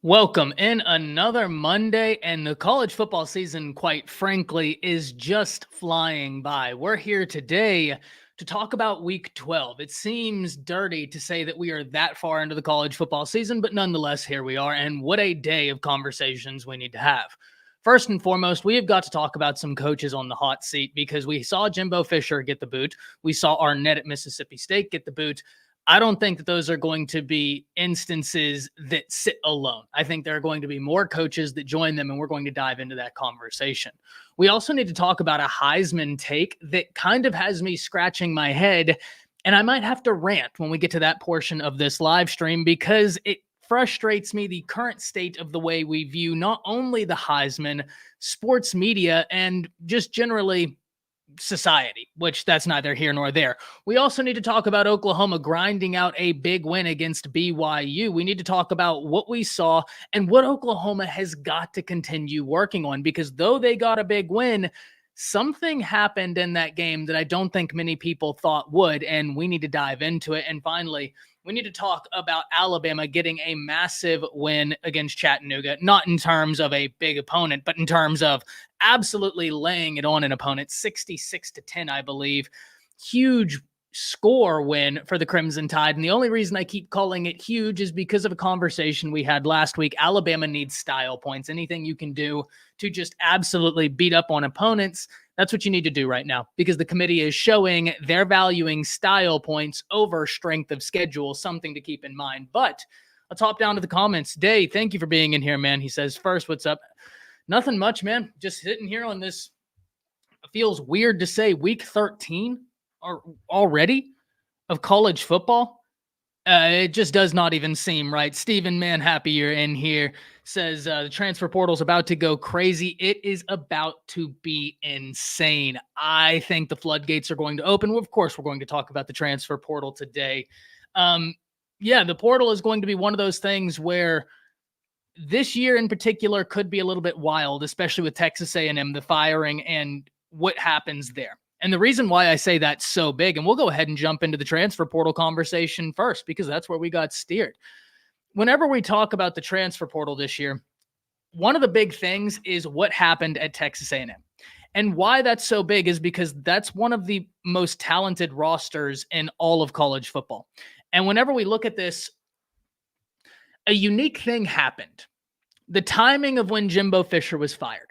Welcome in another Monday, and the college football season, quite frankly, is just flying by. We're here today to talk about week 12. It seems dirty to say that we are that far into the college football season, but nonetheless, here we are, and what a day of conversations we need to have. First and foremost, we have got to talk about some coaches on the hot seat because we saw Jimbo Fisher get the boot. We saw Arnett at Mississippi State get the boot. I don't think that those are going to be instances that sit alone. I think there are going to be more coaches that join them, and we're going to dive into that conversation. We also need to talk about a Heisman take that kind of has me scratching my head, and I might have to rant when we get to that portion of this live stream because it frustrates me the current state of the way we view not only the Heisman, sports media, and just generally society, which that's neither here nor there. We also need to talk about Oklahoma grinding out a big win against BYU. We need to talk about what we saw and what Oklahoma has got to continue working on, because though they got a big win, something happened in that game that I don't think many people thought would, and we need to dive into it. And finally, we need to talk about Alabama getting a massive win against Chattanooga, not in terms of a big opponent, but in terms of absolutely laying it on an opponent, 66-10, I believe. Huge score win for the Crimson Tide. And the only reason I keep calling it huge is because of a conversation we had last week. Alabama needs style points. Anything you can do to just absolutely beat up on opponents, that's what you need to do right now, because the committee is showing they're valuing style points over strength of schedule, something to keep in mind. But let's hop down to the comments. Day, thank you for being in here, man. He says, first, what's up? Nothing much, man. Just sitting here on this, it feels weird to say, week 13 or already of college football. It just does not even seem right. Stephen, man, happy you're in here. Says the transfer portal's about to go crazy. It is about to be insane. I think the floodgates are going to open. Well, of course, we're going to talk about the transfer portal today. Yeah, the portal is going to be one of those things where this year in particular could be a little bit wild, especially with Texas A&M, the firing, and what happens there. And the reason why I say that's so big, and we'll go ahead and jump into the transfer portal conversation first, because that's where we got steered. Whenever we talk about the transfer portal this year, one of the big things is what happened at Texas A&M. And why that's so big is because that's one of the most talented rosters in all of college football. And whenever we look at this, a unique thing happened. The timing of when Jimbo Fisher was fired.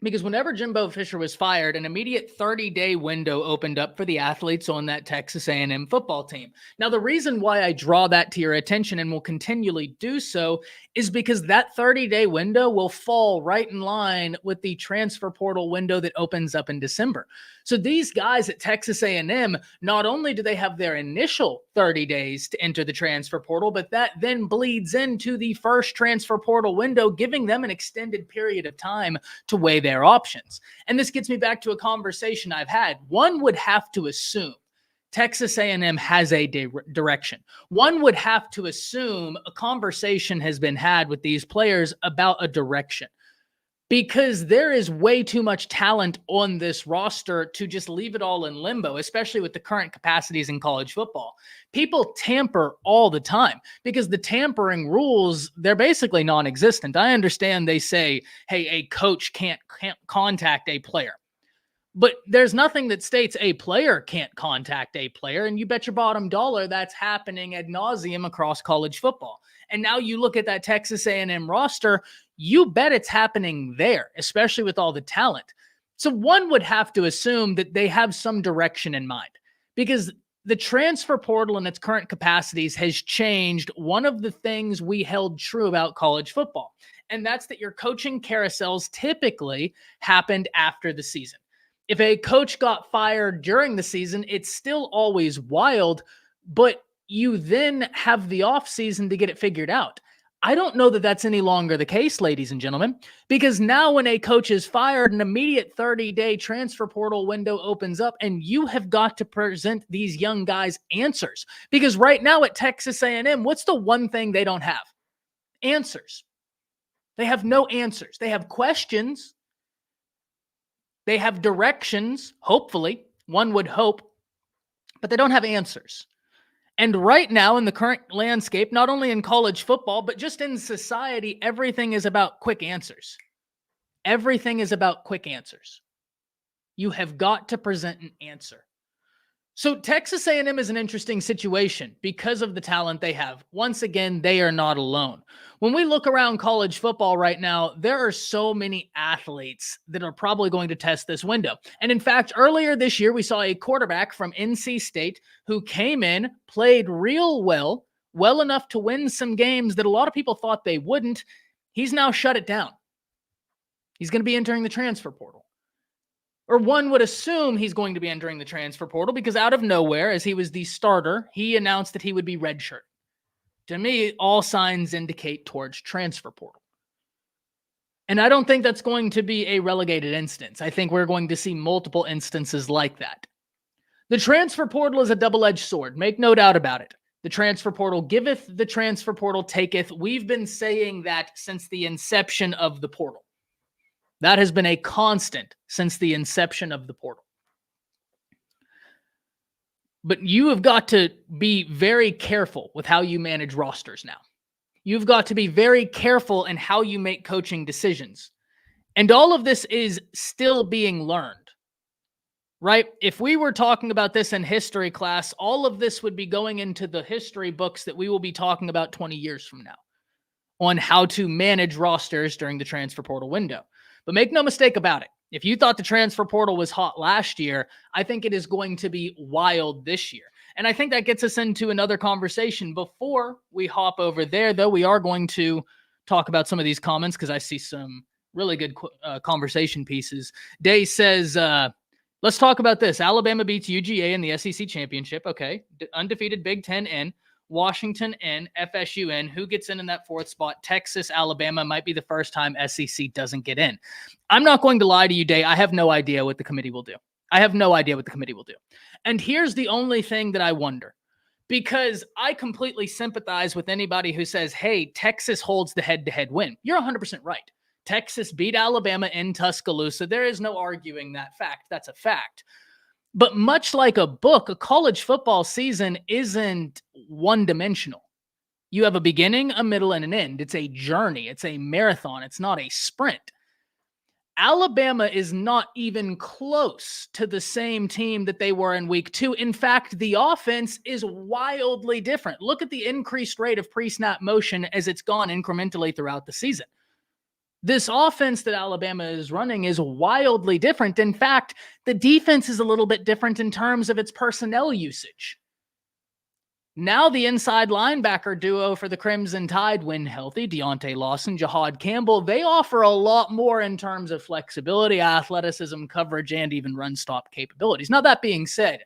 Because whenever Jimbo Fisher was fired, an immediate 30-day window opened up for the athletes on that Texas A&M football team. Now, the reason why I draw that to your attention and will continually do so is because that 30-day window will fall right in line with the transfer portal window that opens up in December. So these guys at Texas A&M, not only do they have their initial 30 days to enter the transfer portal, but that then bleeds into the first transfer portal window, giving them an extended period of time to weigh their options. And this gets me back to a conversation I've had. One would have to assume Texas A&M has a direction. One would have to assume a conversation has been had with these players about a direction, because there is way too much talent on this roster to just leave it all in limbo, especially with the current capacities in college football. People tamper all the time because the tampering rules, they're basically non-existent. I understand they say, hey, a coach can't contact a player. But there's nothing that states a player can't contact a player, and you bet your bottom dollar that's happening ad nauseum across college football. And now you look at that Texas A&M roster, you bet it's happening there, especially with all the talent. So one would have to assume that they have some direction in mind, because the transfer portal in its current capacities has changed one of the things we held true about college football, and that's that your coaching carousels typically happened after the season. If a coach got fired during the season, it's still always wild, but you then have the offseason to get it figured out. I don't know that that's any longer the case, ladies and gentlemen, because now when a coach is fired, an immediate 30-day transfer portal window opens up, and you have got to present these young guys answers. Because right now at Texas A&M, what's the one thing they don't have? Answers. They have no answers. They have questions. They have directions, hopefully, one would hope, but they don't have answers. And right now in the current landscape, not only in college football, but just in society, everything is about quick answers. Everything is about quick answers. You have got to present an answer. So Texas A&M is an interesting situation because of the talent they have. Once again, they are not alone. When we look around college football right now, there are so many athletes that are probably going to test this window. And in fact, earlier this year, we saw a quarterback from NC State who came in, played real well enough to win some games that a lot of people thought they wouldn't. He's now shut it down. He's going to be entering the transfer portal. Or one would assume he's going to be entering the transfer portal because out of nowhere, as he was the starter, he announced that he would be redshirt. To me, all signs indicate towards transfer portal. And I don't think that's going to be a relegated instance. I think we're going to see multiple instances like that. The transfer portal is a double-edged sword. Make no doubt about it. The transfer portal giveth, the transfer portal taketh. We've been saying that since the inception of the portal. That has been a constant since the inception of the portal. But you have got to be very careful with how you manage rosters now. You've got to be very careful in how you make coaching decisions. And all of this is still being learned, right? If we were talking about this in history class, all of this would be going into the history books that we will be talking about 20 years from now on how to manage rosters during the transfer portal window. But make no mistake about it. If you thought the transfer portal was hot last year, I think it is going to be wild this year. And I think that gets us into another conversation. Before we hop over there, though, we are going to talk about some of these comments because I see some really good conversation pieces. Day says, let's talk about this. Alabama beats UGA in the SEC championship. Okay. Undefeated Big Ten in. Washington in, FSU in. Who gets in that fourth spot? Texas, Alabama might be the first time SEC doesn't get in. I'm not going to lie to you, Day. I have no idea what the committee will do. And here's the only thing that I wonder, because I completely sympathize with anybody who says, hey, Texas holds the head-to-head win. You're 100% right. Texas beat Alabama in Tuscaloosa. There is no arguing that fact. That's a fact. But much like a book, a college football season isn't one-dimensional. You have a beginning, a middle, and an end. It's a journey. It's a marathon. It's not a sprint. Alabama is not even close to the same team that they were in week 2. In fact, the offense is wildly different. Look at the increased rate of pre-snap motion as it's gone incrementally throughout the season. This offense that Alabama is running is wildly different. In fact, the defense is a little bit different in terms of its personnel usage. Now the inside linebacker duo for the Crimson Tide, when healthy, Deontay Lawson, Jahad Campbell, they offer a lot more in terms of flexibility, athleticism, coverage, and even run-stop capabilities. Now, that being said,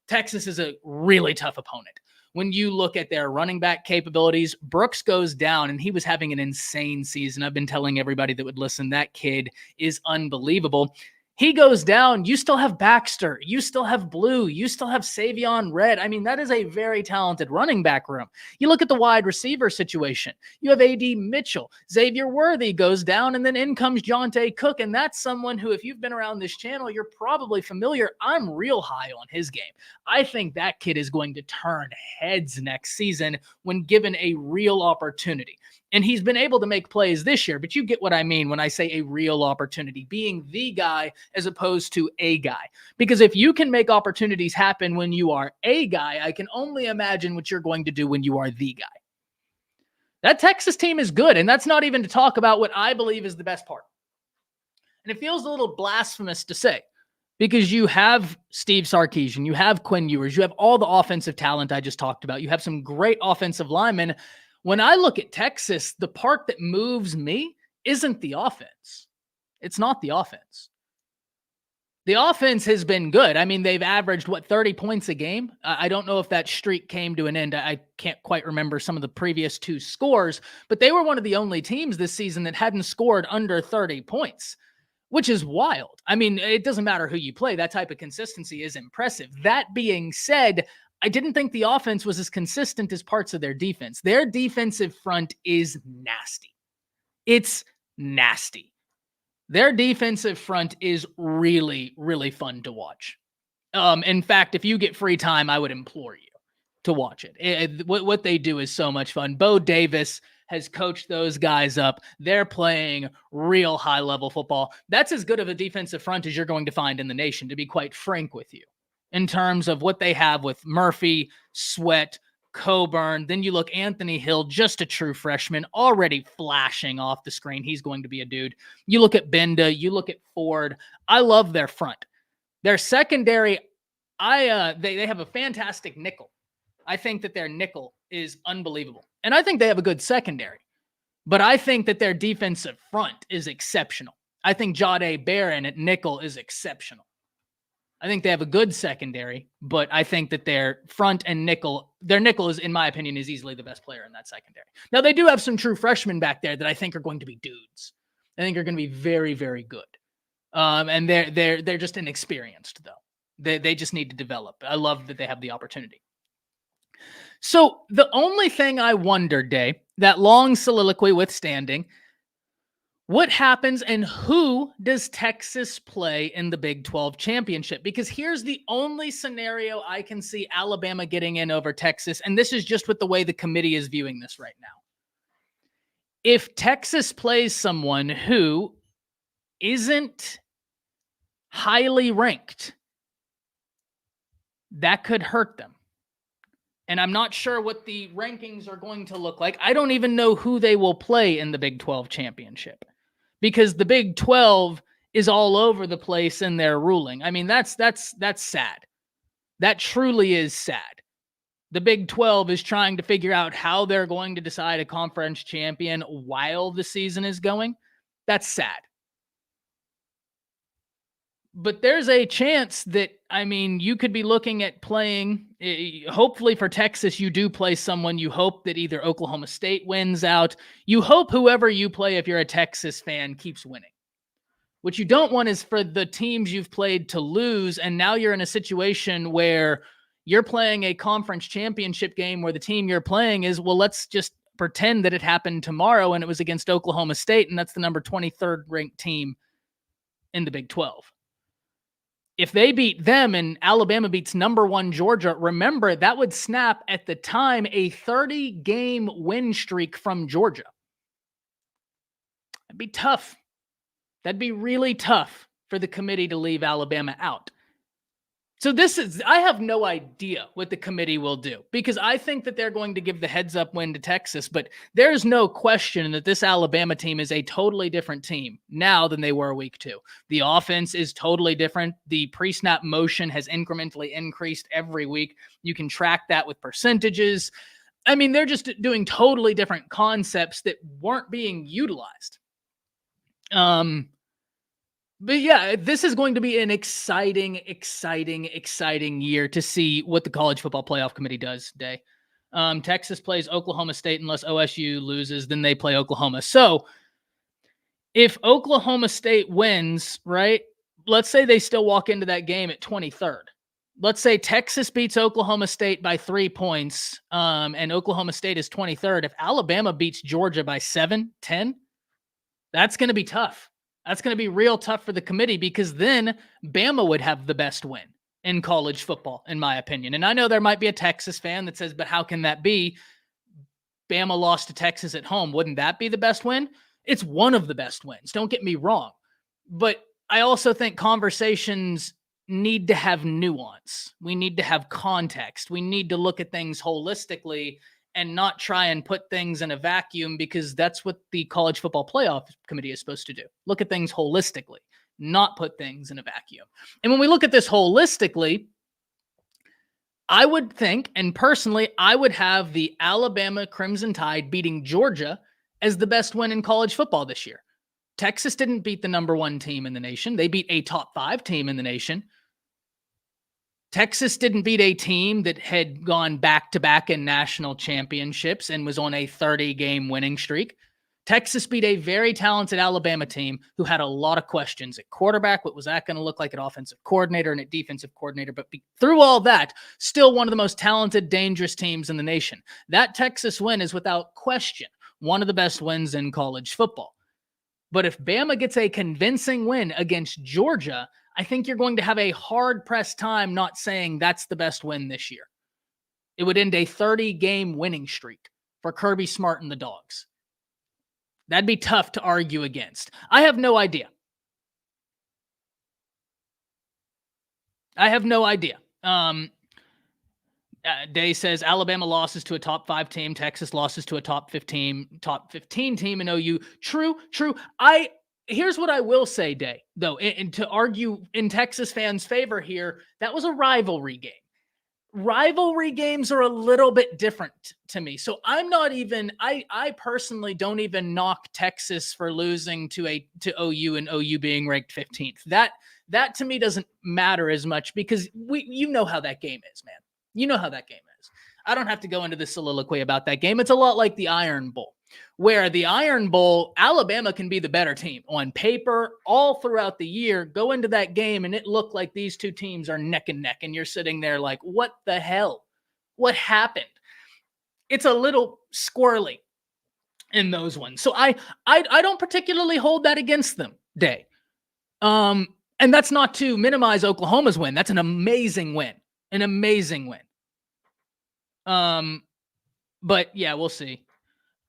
Texas is a really tough opponent. When you look at their running back capabilities, Brooks goes down, and he was having an insane season. I've been telling everybody that would listen, that kid is unbelievable. He goes down. You still have Baxter. You still have Blue. You still have Savion Red. I mean, that is a very talented running back room. You look at the wide receiver situation. You have A.D. Mitchell. Xavier Worthy goes down, and then in comes Jonte Cook, and that's someone who, if you've been around this channel, you're probably familiar. I'm real high on his game. I think that kid is going to turn heads next season when given a real opportunity. And he's been able to make plays this year, but you get what I mean when I say a real opportunity, being the guy as opposed to a guy. Because if you can make opportunities happen when you are a guy, I can only imagine what you're going to do when you are the guy. That Texas team is good, and that's not even to talk about what I believe is the best part. And it feels a little blasphemous to say, because you have Steve Sarkisian, you have Quinn Ewers, you have all the offensive talent I just talked about, you have some great offensive linemen. When I look at Texas, the part that moves me isn't the offense. It's not the offense. The offense has been good. I mean, they've averaged, 30 points a game? I don't know if that streak came to an end. I can't quite remember some of the previous 2 scores, but they were one of the only teams this season that hadn't scored under 30 points, which is wild. I mean, it doesn't matter who you play. That type of consistency is impressive. That being said, I didn't think the offense was as consistent as parts of their defense. Their defensive front is nasty. It's nasty. Their defensive front is really, really fun to watch. In fact, if you get free time, I would implore you to watch it. What they do is so much fun. Bo Davis has coached those guys up. They're playing real high-level football. That's as good of a defensive front as you're going to find in the nation, to be quite frank with you, in terms of what they have with Murphy, Sweat, Coburn. Then you look Anthony Hill, just a true freshman, already flashing off the screen. He's going to be a dude. You look at Benda, you look at Ford. I love their front. Their secondary, they have a fantastic nickel. I think that their nickel is unbelievable. And I think they have a good secondary. But I think that their defensive front is exceptional. I think Jahdae Barron at nickel is exceptional. I think they have a good secondary, but I think that their front and nickel, their nickel is, in my opinion, is easily the best player in that secondary. Now, they do have some true freshmen back there that I think are going to be dudes. I think are going to be very, very good. And they're just inexperienced, though. They just need to develop. I love that they have the opportunity. So the only thing I wonder, Day, that long soliloquy withstanding, what happens and who does Texas play in the Big 12 championship? Because here's the only scenario I can see Alabama getting in over Texas, and this is just with the way the committee is viewing this right now. If Texas plays someone who isn't highly ranked, that could hurt them. And I'm not sure what the rankings are going to look like. I don't even know who they will play in the Big 12 championship, because the Big 12 is all over the place in their ruling. I mean, that's sad. That truly is sad. The Big 12 is trying to figure out how they're going to decide a conference champion while the season is going. That's sad. But there's a chance that, I mean, you could be looking at playing, hopefully for Texas, you do play someone. You hope that either Oklahoma State wins out. You hope whoever you play, if you're a Texas fan, keeps winning. What you don't want is for the teams you've played to lose, and now you're in a situation where you're playing a conference championship game where the team you're playing is, well, let's just pretend that it happened tomorrow and it was against Oklahoma State, and that's the number 23rd ranked team in the Big 12. If they beat them and Alabama beats number 1 Georgia, remember that would snap at the time a 30-game win streak from Georgia. That'd be tough. That'd be really tough for the committee to leave Alabama out. So I have no idea what the committee will do, because I think that they're going to give the heads up win to Texas, but there's no question that this Alabama team is a totally different team now than they were week 2. The offense is totally different. The pre-snap motion has incrementally increased every week. You can track that with percentages. I mean, they're just doing totally different concepts that weren't being utilized. But yeah, this is going to be an exciting year to see what the College Football Playoff Committee does today. Texas plays Oklahoma State unless OSU loses, then they play Oklahoma. So if Oklahoma State wins, right, let's say they still walk into that game at 23rd. Let's say Texas beats Oklahoma State by 3 points, and Oklahoma State is 23rd. If Alabama beats Georgia by 7, 10, that's going to be tough. That's going to be real tough for the committee, because then Bama would have the best win in college football, in my opinion. And I know there might be a Texas fan that says, but how can that be? Bama lost to Texas at home. Wouldn't that be the best win? It's one of the best wins. Don't get me wrong. But I also think conversations need to have nuance. We need to have context. We need to look at things holistically and not try and put things in a vacuum, because that's what the College Football Playoff Committee is supposed to do. Look at things holistically, not put things in a vacuum. And when we look at this holistically, I would think, and personally, I would have the Alabama Crimson Tide beating Georgia as the best win in college football this year. Texas didn't beat the number 1 team in the nation. They beat a top 5 team in the nation. Texas didn't beat a team that had gone back-to-back in national championships and was on a 30-game winning streak. Texas beat a very talented Alabama team who had a lot of questions at quarterback. What was that going to look like at offensive coordinator and at defensive coordinator? But through all that, still one of the most talented, dangerous teams in the nation. That Texas win is without question one of the best wins in college football. But if Bama gets a convincing win against Georgia, I think you're going to have a hard-pressed time not saying that's the best win this year. It would end a 30-game winning streak for Kirby Smart and the Dogs. That'd be tough to argue against. I have no idea. Day says Alabama losses to a top 5 team, Texas losses to a top 15 team in OU. True. Here's what I will say, Day, though, and to argue in Texas fans' favor here, that was a rivalry game. Rivalry games are a little bit different to me. So I'm not even, I personally don't even knock Texas for losing to OU and OU being ranked 15th. That to me doesn't matter as much because you know how that game is, man. You know how that game is. I don't have to go into the soliloquy about that game. It's a lot like the Iron Bowl, where the Iron Bowl, Alabama can be the better team on paper all throughout the year. Go into that game and it looked like these two teams are neck and neck, and you're sitting there like, what the hell? What happened? It's a little squirrely in those ones. So I don't particularly hold that against them, Day. And that's not to minimize Oklahoma's win. That's an amazing win. An amazing win. But yeah, we'll see.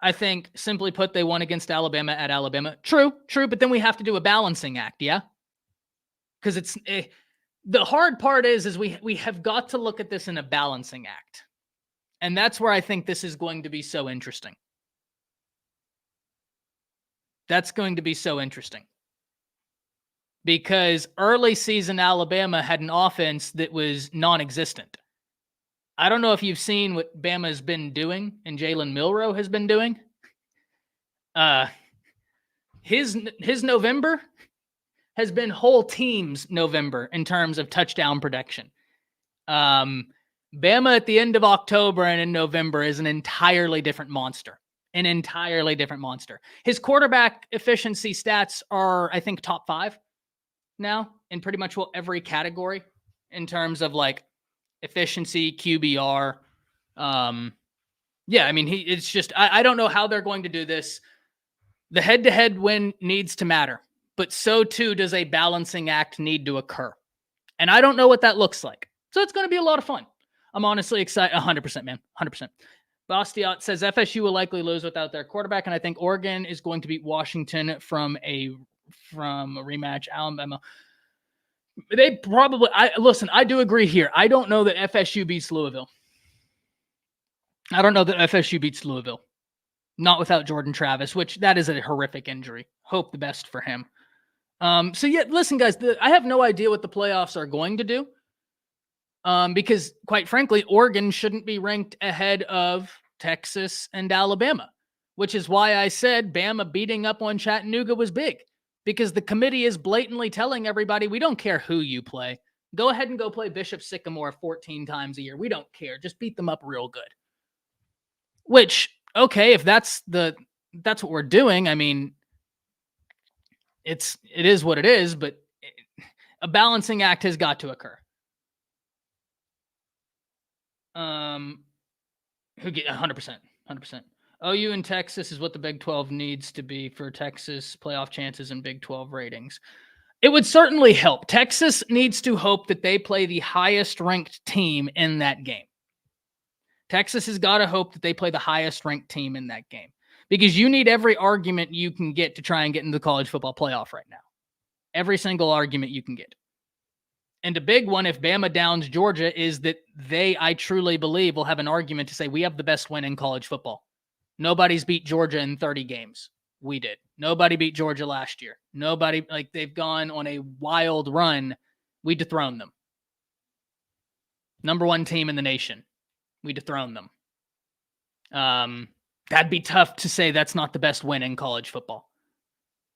I think, simply put, they won against Alabama at Alabama. True, but then we have to do a balancing act, yeah? Because it's the hard part is we have got to look at this in a balancing act. And that's where I think this is going to be so interesting. That's going to be so interesting. Because early season Alabama had an offense that was non-existent. I don't know if you've seen what Bama's been doing and Jalen Milroe has been doing. His November has been whole team's November in terms of touchdown production. Bama at the end of October and in November is an entirely different monster. An entirely different monster. His quarterback efficiency stats are, I think, top 5 now in pretty much every category in terms of like efficiency, QBR. Yeah, I mean, it's just, I don't know how they're going to do this. The head-to-head win needs to matter, but so too does a balancing act need to occur. And I don't know what that looks like. So it's going to be a lot of fun. I'm honestly excited. 100%, man. 100%. Bastiat says FSU will likely lose without their quarterback, and I think Oregon is going to beat Washington from a rematch. Alabama. They probably, listen, I do agree here. I don't know that FSU beats Louisville. Not without Jordan Travis, which that is a horrific injury. Hope the best for him. So yeah, listen, guys, I have no idea what the playoffs are going to do. Because quite frankly, Oregon shouldn't be ranked ahead of Texas and Alabama, which is why I said Bama beating up on Chattanooga was big. Because the committee is blatantly telling everybody, we don't care who you play. Go ahead and go play Bishop Sycamore 14 times a year. We don't care. Just beat them up real good. Which, okay, if that's what we're doing, I mean, it is what it is, but a balancing act has got to occur. Who get 100%. OU and Texas is what the Big 12 needs to be for Texas playoff chances and Big 12 ratings. It would certainly help. Texas needs to hope that they play the highest ranked team in that game. Texas has got to hope that they play the highest ranked team in that game because you need every argument you can get to try and get into the college football playoff right now. Every single argument you can get. And a big one, if Bama downs Georgia, is that I truly believe, will have an argument to say we have the best win in college football. Nobody's beat Georgia in 30 games. We did. Nobody beat Georgia last year. Nobody, they've gone on a wild run. We dethroned them. Number 1 team in the nation. We dethroned them. That'd be tough to say that's not the best win in college football.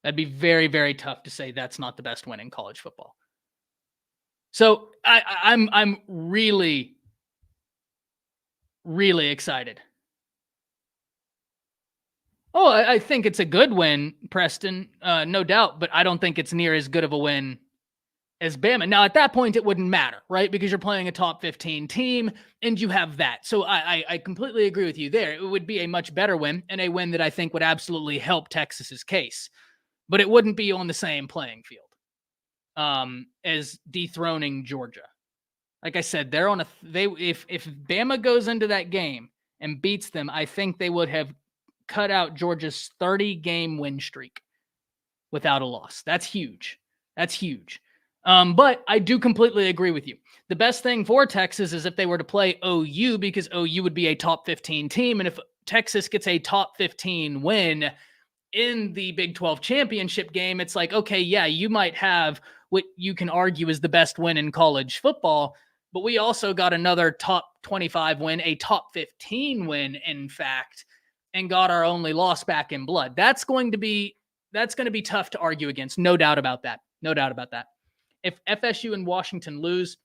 That'd be very, very tough to say that's not the best win in college football. So I'm really, really excited. Oh, I think it's a good win, Preston, no doubt, but I don't think it's near as good of a win as Bama. Now, at that point, it wouldn't matter, right? Because you're playing a top 15 team, and you have that. So I completely agree with you there. It would be a much better win, and a win that I think would absolutely help Texas's case. But it wouldn't be on the same playing field as dethroning Georgia. Like I said, they're on if Bama goes into that game and beats them, I think they would have cut out Georgia's 30-game win streak without a loss. That's huge. That's huge. But I do completely agree with you. The best thing for Texas is if they were to play OU, because OU would be a top 15 team. And if Texas gets a top 15 win in the Big 12 championship game, it's like, okay, yeah, you might have what you can argue is the best win in college football, but we also got another top 25 win, a top 15 win, in fact, and got our only loss back in blood. That's going to be tough to argue against. No doubt about that. No doubt about that. If FSU and Washington lose,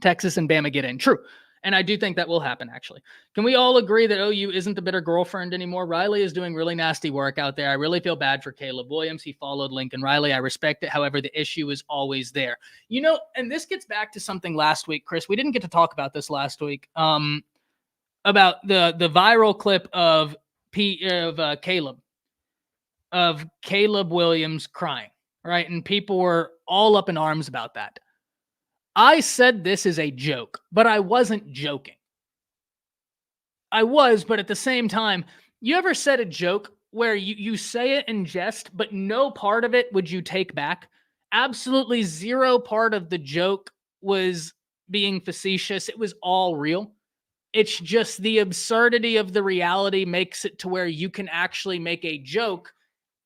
Texas and Bama get in. True. And I do think that will happen, actually. Can we all agree that OU isn't the bitter girlfriend anymore? Riley is doing really nasty work out there. I really feel bad for Caleb Williams. He followed Lincoln Riley. I respect it. However, the issue is always there. You know, and this gets back to something last week, Chris. We didn't get to talk about this last week, about the viral clip of Caleb Williams crying, right? And people were all up in arms about that. I said this is a joke, but I wasn't joking. I was, but at the same time, you ever said a joke where you say it in jest, but no part of it would you take back? Absolutely zero part of the joke was being facetious. It was all real. It's just the absurdity of the reality makes it to where you can actually make a joke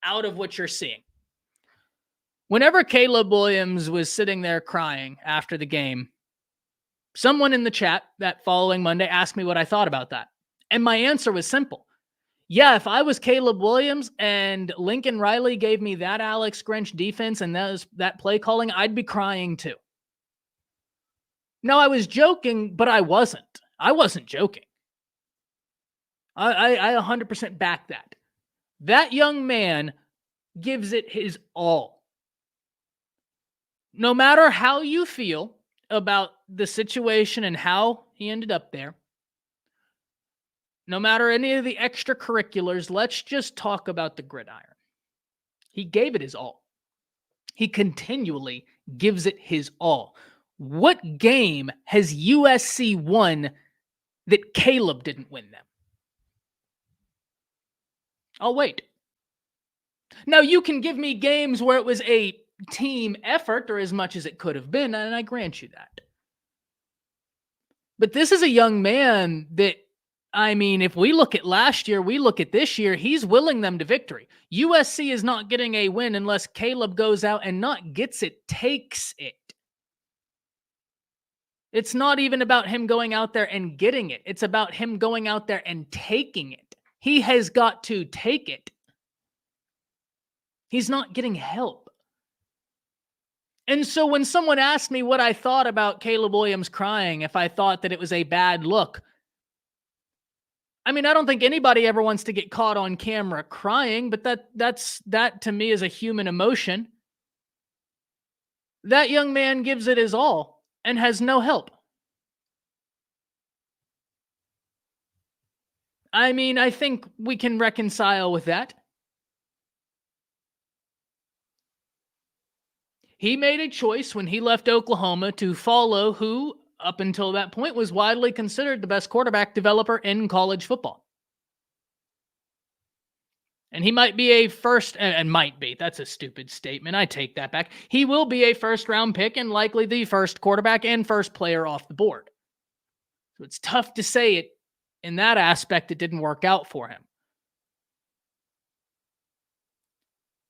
out of what you're seeing. Whenever Caleb Williams was sitting there crying after the game, someone in the chat that following Monday asked me what I thought about that. And my answer was simple. Yeah, if I was Caleb Williams and Lincoln Riley gave me that Alex Grinch defense and that play calling, I'd be crying too. No, I was joking, but I wasn't. I wasn't joking. I 100% back that. That young man gives it his all. No matter how you feel about the situation and how he ended up there, no matter any of the extracurriculars, let's just talk about the gridiron. He gave it his all. He continually gives it his all. What game has USC won that Caleb didn't win them? I'll wait. Now, you can give me games where it was a team effort or as much as it could have been, and I grant you that. But this is a young man that, I mean, if we look at last year, we look at this year, he's willing them to victory. USC is not getting a win unless Caleb goes out and not gets it, takes it. It's not even about him going out there and getting it. It's about him going out there and taking it. He has got to take it. He's not getting help. And so when someone asked me what I thought about Caleb Williams crying, if I thought that it was a bad look, I mean, I don't think anybody ever wants to get caught on camera crying, but that to me is a human emotion. That young man gives it his all and has no help. I mean, I think we can reconcile with that. He made a choice when he left Oklahoma to follow who, up until that point, was widely considered the best quarterback developer in college football. And he might be a first, and might be, that's a stupid statement. I take that back. He will be a first-round pick and likely the first quarterback and first player off the board. So it's tough to say it in that aspect. It didn't work out for him.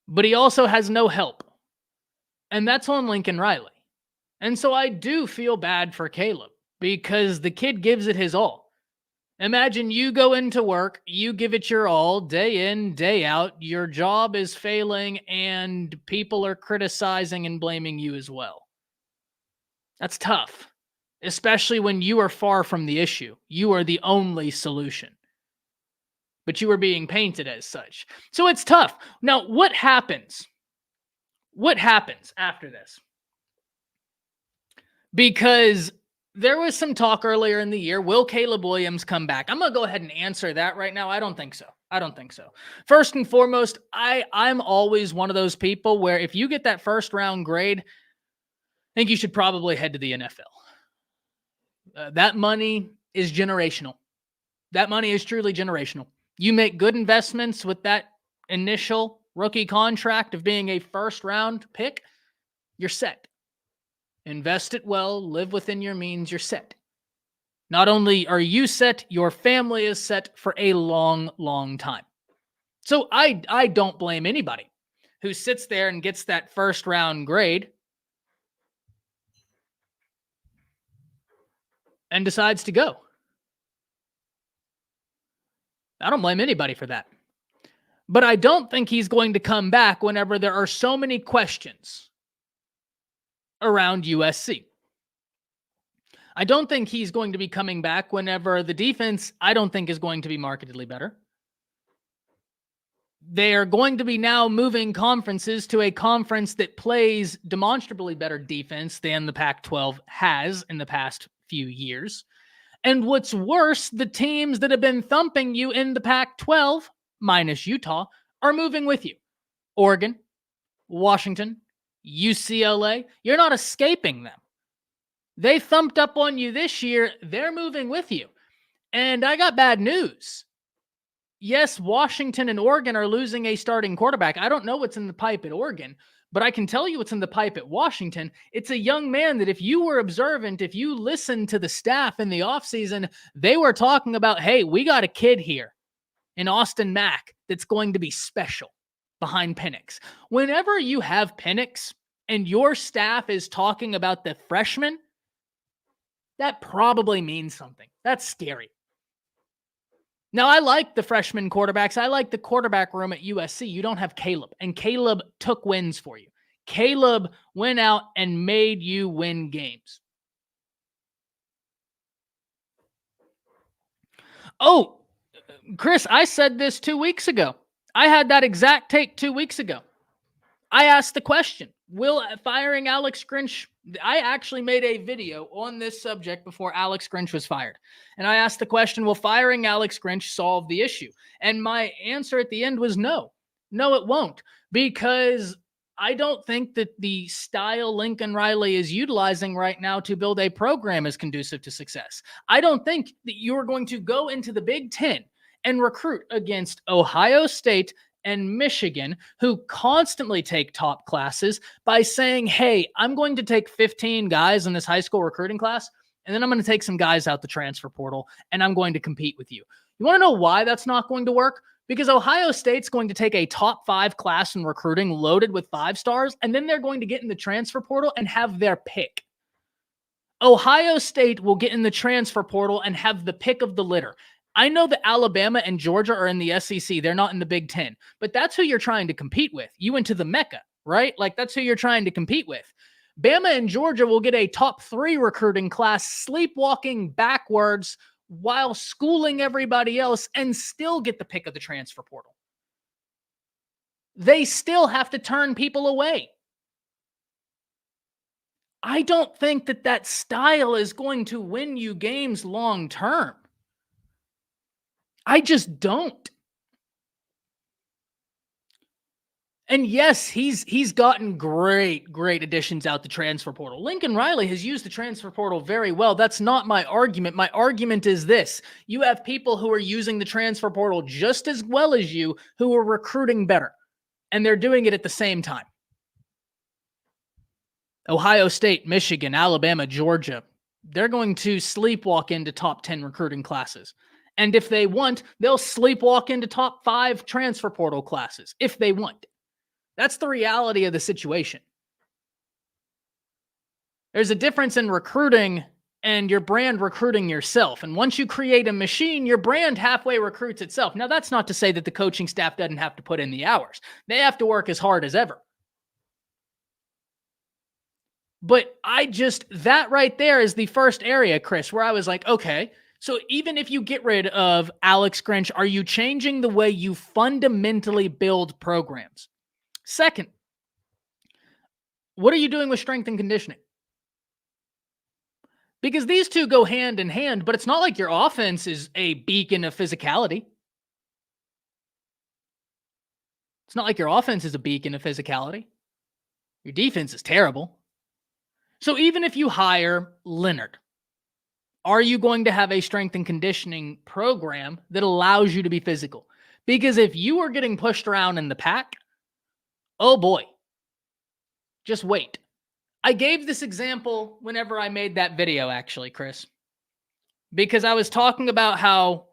But he also has no help. And that's on Lincoln Riley. And so I do feel bad for Caleb because the kid gives it his all. Imagine you go into work, you give it your all day in, day out. Your job is failing and people are criticizing and blaming you as well. That's tough, especially when you are far from the issue. You are the only solution. But you are being painted as such. So it's tough. Now, what happens? What happens after this? Because there was some talk earlier in the year, will Caleb Williams come back? I'm going to go ahead and answer that right now. I don't think so. I don't think so. First and foremost, I'm always one of those people where if you get that first round grade, I think you should probably head to the NFL. That money is generational. That money is truly generational. You make good investments with that initial rookie contract of being a first round pick, you're set. Invest it well, live within your means, you're set. Not only are you set, your family is set for a long, long time. So I don't blame anybody who sits there and gets that first round grade and decides to go. I don't blame anybody for that. But I don't think he's going to come back whenever there are so many questions around USC. I don't think he's going to be coming back whenever the defense, I don't think, is going to be markedly better. They are going to be now moving conferences to a conference that plays demonstrably better defense than the Pac-12 has in the past few years. And what's worse, the teams that have been thumping you in the Pac-12, minus Utah, are moving with you. Oregon, Washington, UCLA, you're not escaping them. They thumped up on you this year. They're moving with you. And I got bad news. Yes, Washington and Oregon are losing a starting quarterback. I don't know what's in the pipe at Oregon, but I can tell you what's in the pipe at Washington. It's a young man that if you were observant, if you listened to the staff in the offseason, they were talking about, hey, we got a kid here in Austin Mack that's going to be special behind Penix. Whenever you have Penix and your staff is talking about the freshman, that probably means something. That's scary. Now, I like the freshman quarterbacks. I like the quarterback room at USC. You don't have Caleb, and Caleb took wins for you. Caleb went out and made you win games. Oh, Chris, I said this 2 weeks ago. I had that exact take 2 weeks ago. I asked the question, will firing Alex Grinch, I actually made a video on this subject before Alex Grinch was fired. And I asked the question, will firing Alex Grinch solve the issue? And my answer at the end was no. No, it won't. Because I don't think that the style Lincoln Riley is utilizing right now to build a program is conducive to success. I don't think that you're going to go into the Big Ten and recruit against Ohio State and Michigan, who constantly take top classes, by saying, hey, I'm going to take 15 guys in this high school recruiting class, and then I'm going to take some guys out the transfer portal, and I'm going to compete with you. You want to know why that's not going to work? Because Ohio State's going to take a top 5 class in recruiting loaded with 5 stars, and then they're going to get in the transfer portal and have their pick. Ohio State will get in the transfer portal and have the pick of the litter. I know that Alabama and Georgia are in the SEC. They're not in the Big Ten, but that's who you're trying to compete with. You went to the Mecca, right? Like, that's who you're trying to compete with. Bama and Georgia will get a top 3 recruiting class, sleepwalking backwards while schooling everybody else, and still get the pick of the transfer portal. They still have to turn people away. I don't think that that style is going to win you games long term. I just don't. And yes, he's gotten great additions out the transfer portal. Lincoln Riley has used the transfer portal very well. That's not my argument. My argument is this. You have people who are using the transfer portal just as well as you, who are recruiting better, and they're doing it at the same time. Ohio State, Michigan, Alabama, Georgia, they're going to sleepwalk into top 10 recruiting classes. And if they want, they'll sleepwalk into top 5 transfer portal classes if they want. That's the reality of the situation. There's a difference in recruiting and your brand recruiting yourself. And once you create a machine, your brand halfway recruits itself. Now, that's not to say that the coaching staff doesn't have to put in the hours. They have to work as hard as ever. But that right there is the first area, Chris, where I was like, okay, so even if you get rid of Alex Grinch, are you changing the way you fundamentally build programs? Second, what are you doing with strength and conditioning? Because these two go hand in hand, but it's not like your offense is a beacon of physicality. It's not like your offense is a beacon of physicality. Your defense is terrible. So even if you hire Leonard, Are you going to have a strength and conditioning program that allows you to be physical? Because if you are getting pushed around in the pack, oh boy, just wait. I gave this example whenever I made that video, actually, Chris, because I was talking about how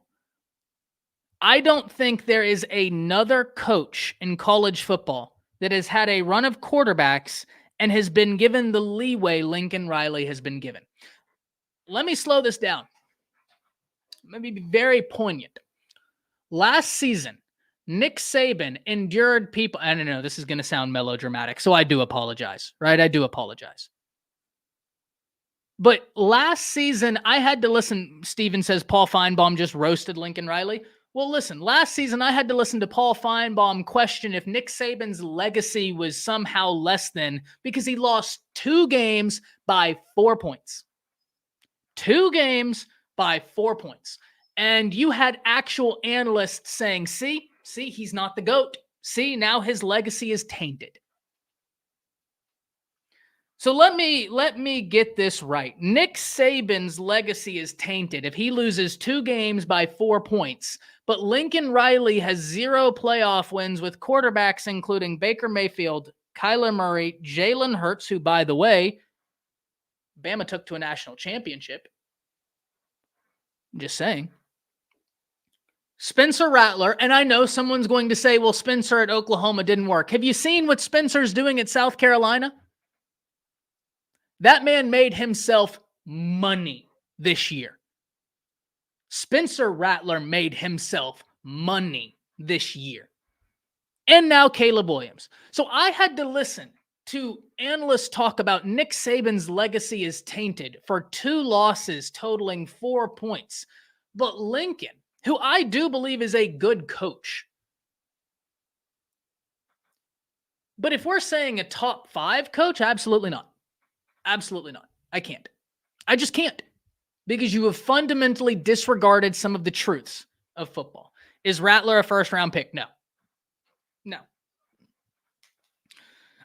I don't think there is another coach in college football that has had a run of quarterbacks and has been given the leeway Lincoln Riley has been given. Let me slow this down. Let me be very poignant. Last season, Nick Saban endured people. I don't know, this is going to sound melodramatic, so I do apologize, right? I do apologize. But last season, I had to listen. Steven says Paul Feinbaum just roasted Lincoln Riley. Well, listen, last season, I had to listen to Paul Feinbaum question if Nick Saban's legacy was somehow less than because he lost 2 games by 4 points. 2 games by 4 points. And you had actual analysts saying, see, he's not the GOAT. See, now his legacy is tainted. So let me get this right. Nick Saban's legacy is tainted if he loses 2 games by 4 points, but Lincoln Riley has 0 playoff wins with quarterbacks including Baker Mayfield, Kyler Murray, Jalen Hurts, who, by the way, Bama took to a national championship. I'm just saying. Spencer Rattler, and I know someone's going to say, well, Spencer at Oklahoma didn't work. Have you seen what Spencer's doing at South Carolina? That man made himself money this year. Spencer Rattler made himself money this year. And now Caleb Williams. So I had to listen to analysts talk about Nick Saban's legacy is tainted for 2 losses totaling 4 points. But Lincoln, who I do believe is a good coach. But if we're saying a top 5 coach, absolutely not. Absolutely not. I can't. I just can't. Because you have fundamentally disregarded some of the truths of football. Is Rattler a first-round pick? No. No.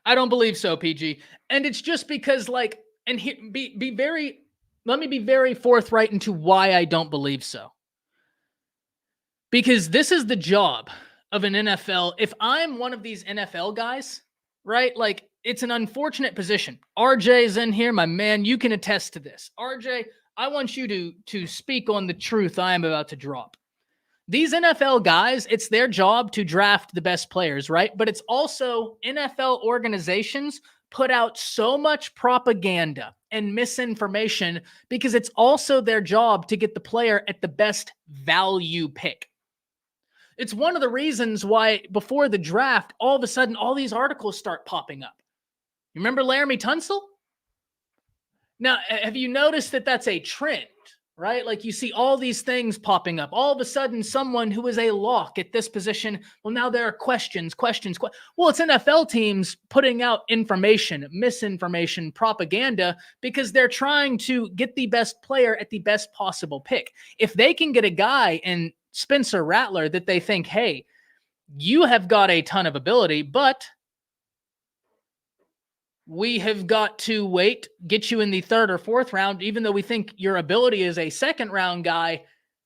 I don't believe so, PG. And it's just because, like, and here, let me be very forthright into why I don't believe so. Because this is the job of an NFL. If I'm one of these NFL guys, right? Like, it's an unfortunate position. RJ's in here, my man. You can attest to this. RJ, I want you to speak on the truth I am about to drop. These NFL guys, it's their job to draft the best players, right? But it's also NFL organizations put out so much propaganda and misinformation because it's also their job to get the player at the best value pick. It's one of the reasons why before the draft, all of a sudden, all these articles start popping up. You remember Laramie Tunsil? Now, have you noticed that that's a trend, right? Like you see all these things popping up. All of a sudden, someone who is a lock at this position, well, now there are questions. Well, it's NFL teams putting out information, misinformation, propaganda, because they're trying to get the best player at the best possible pick. If they can get a guy in Spencer Rattler that they think, hey, you have got a ton of ability, but we have got to wait, get you in the 3rd or 4th round, even though we think your ability is a 2nd round guy,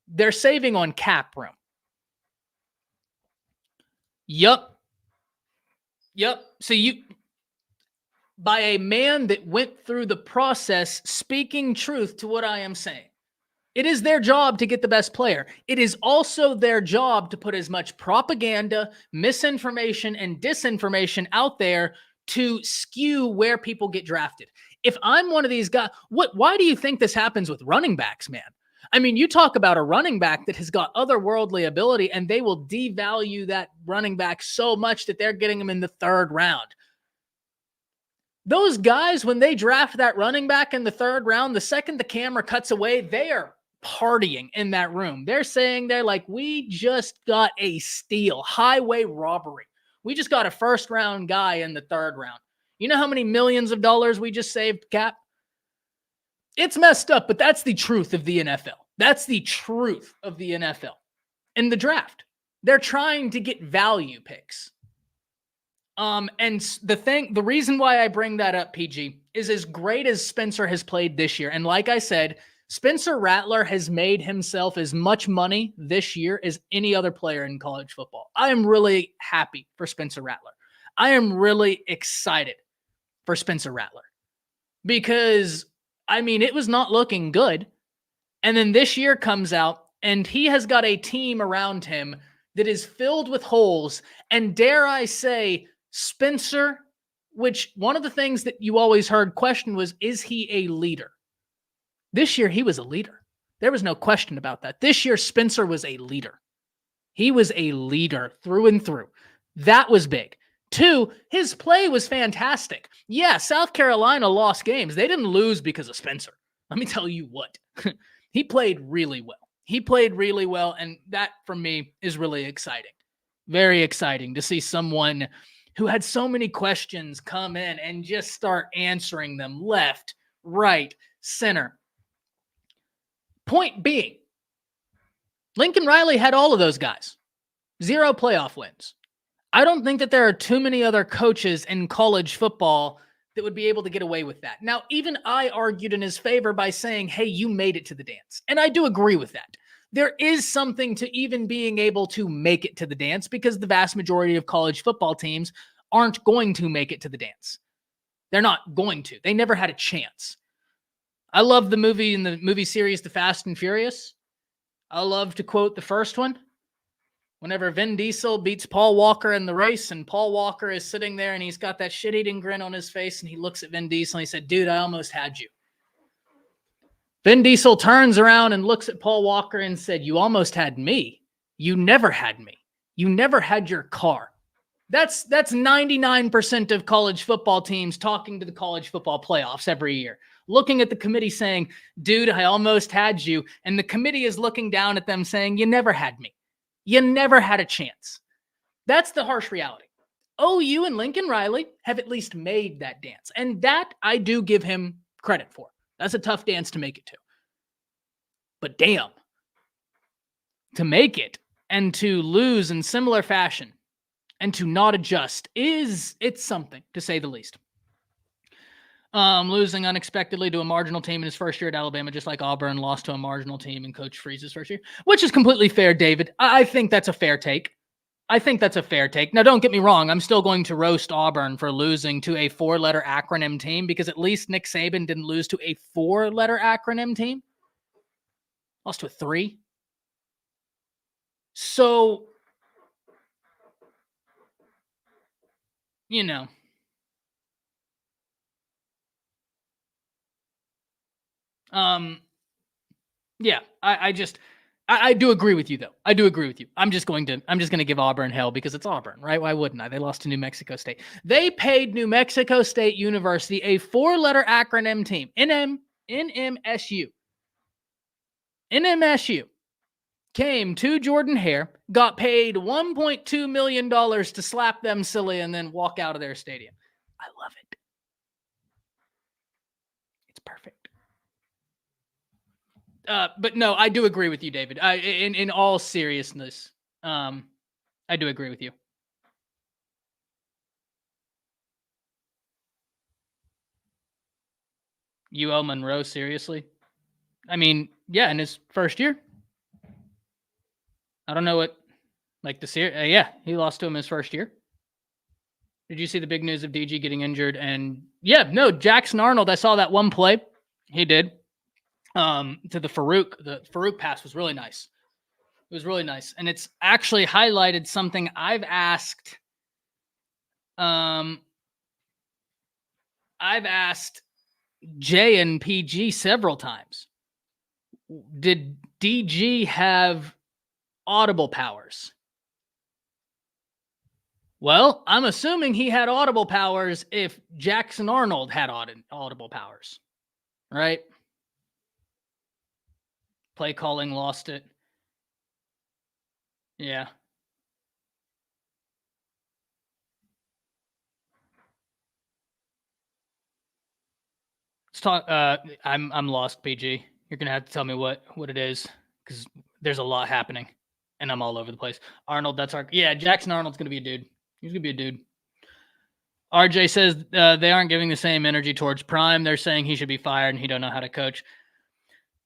they're saving on cap room. Yup. So by a man that went through the process, speaking truth to what I am saying. It is their job to get the best player. It is also their job to put as much propaganda, misinformation, and disinformation out there to skew where people get drafted. If I'm one of these guys, why do you think this happens with running backs, man? I mean, you talk about a running back that has got otherworldly ability, and they will devalue that running back so much that they're getting him in the 3rd round. Those guys, when they draft that running back in the 3rd round, the second the camera cuts away, they are partying in that room. They're saying they're like, we just got a steal, highway robbery. We just got a 1st round guy in the 3rd round. You know how many millions of dollars we just saved, Cap? It's messed up, but that's the truth of the NFL. That's the truth of the NFL. In the draft, they're trying to get value picks. And the reason why I bring that up, PG, is as great as Spencer has played this year. And like I said, Spencer Rattler has made himself as much money this year as any other player in college football. I am really happy for Spencer Rattler. I am really excited for Spencer Rattler because, I mean, it was not looking good. And then this year comes out and he has got a team around him that is filled with holes. And dare I say, Spencer, which one of the things that you always heard questioned was, is he a leader? This year, he was a leader. There was no question about that. This year, Spencer was a leader. He was a leader through and through. That was big. 2, his play was fantastic. Yeah, South Carolina lost games. They didn't lose because of Spencer. Let me tell you what. He played really well. He played really well, and that, for me, is really exciting. Very exciting to see someone who had so many questions come in and just start answering them left, right, center. Point being, Lincoln Riley had all of those guys. 0 playoff wins. I don't think that there are too many other coaches in college football that would be able to get away with that. Now, even I argued in his favor by saying, hey, you made it to the dance. And I do agree with that. There is something to even being able to make it to the dance because the vast majority of college football teams aren't going to make it to the dance. They're not going to. They never had a chance. I love the movie in the movie series, The Fast and Furious. I love to quote the first one. Whenever Vin Diesel beats Paul Walker in the race and Paul Walker is sitting there and he's got that shit-eating grin on his face and he looks at Vin Diesel and he said, dude, I almost had you. Vin Diesel turns around and looks at Paul Walker and said, you almost had me. You never had me. You never had your car. That's 99% of college football teams talking to the college football playoffs every year, looking at the committee saying, dude, I almost had you. And the committee is looking down at them saying, you never had me. You never had a chance. That's the harsh reality. OU and Lincoln Riley have at least made that dance. And that I do give him credit for. That's a tough dance to make it to. But damn, to make it and to lose in similar fashion and to not adjust it's something, to say the least. Losing unexpectedly to a marginal team in his first year at Alabama, just like Auburn lost to a marginal team in Coach Freeze's first year, which is completely fair, David. I think that's a fair take. Now, don't get me wrong. I'm still going to roast Auburn for losing to a 4-letter acronym team because at least Nick Saban didn't lose to a 4-letter acronym team. Lost to a 3. So, you know. Yeah, I do agree with you though. I do agree with you. I'm just going to give Auburn hell because it's Auburn, right? Why wouldn't I? They lost to New Mexico State. They paid New Mexico State University, a 4-letter acronym team, NMSU. NMSU came to Jordan Hare, got paid $1.2 million to slap them silly and then walk out of their stadium. I love it. It's perfect. But no, I do agree with you, David. In all seriousness, I do agree with you. UL Monroe, seriously? I mean, yeah, in his first year. I don't know what, like the series. Yeah, he lost to him his first year. Did you see the big news of DG getting injured? And yeah, no, Jackson Arnold. I saw that one play. He did. To the Farouk pass was really nice. It was really nice. And it's actually highlighted something I've asked. I've asked Jay and PG several times. Did DG have audible powers? Well, I'm assuming he had audible powers if Jackson Arnold had audible powers, right? Play calling lost it. Yeah. Let's talk. I'm lost, PG. You're gonna have to tell me what it is because there's a lot happening, and I'm all over the place. Arnold, Jackson Arnold's gonna be a dude. He's gonna be a dude. RJ says they aren't giving the same energy towards Prime. They're saying he should be fired and he don't know how to coach.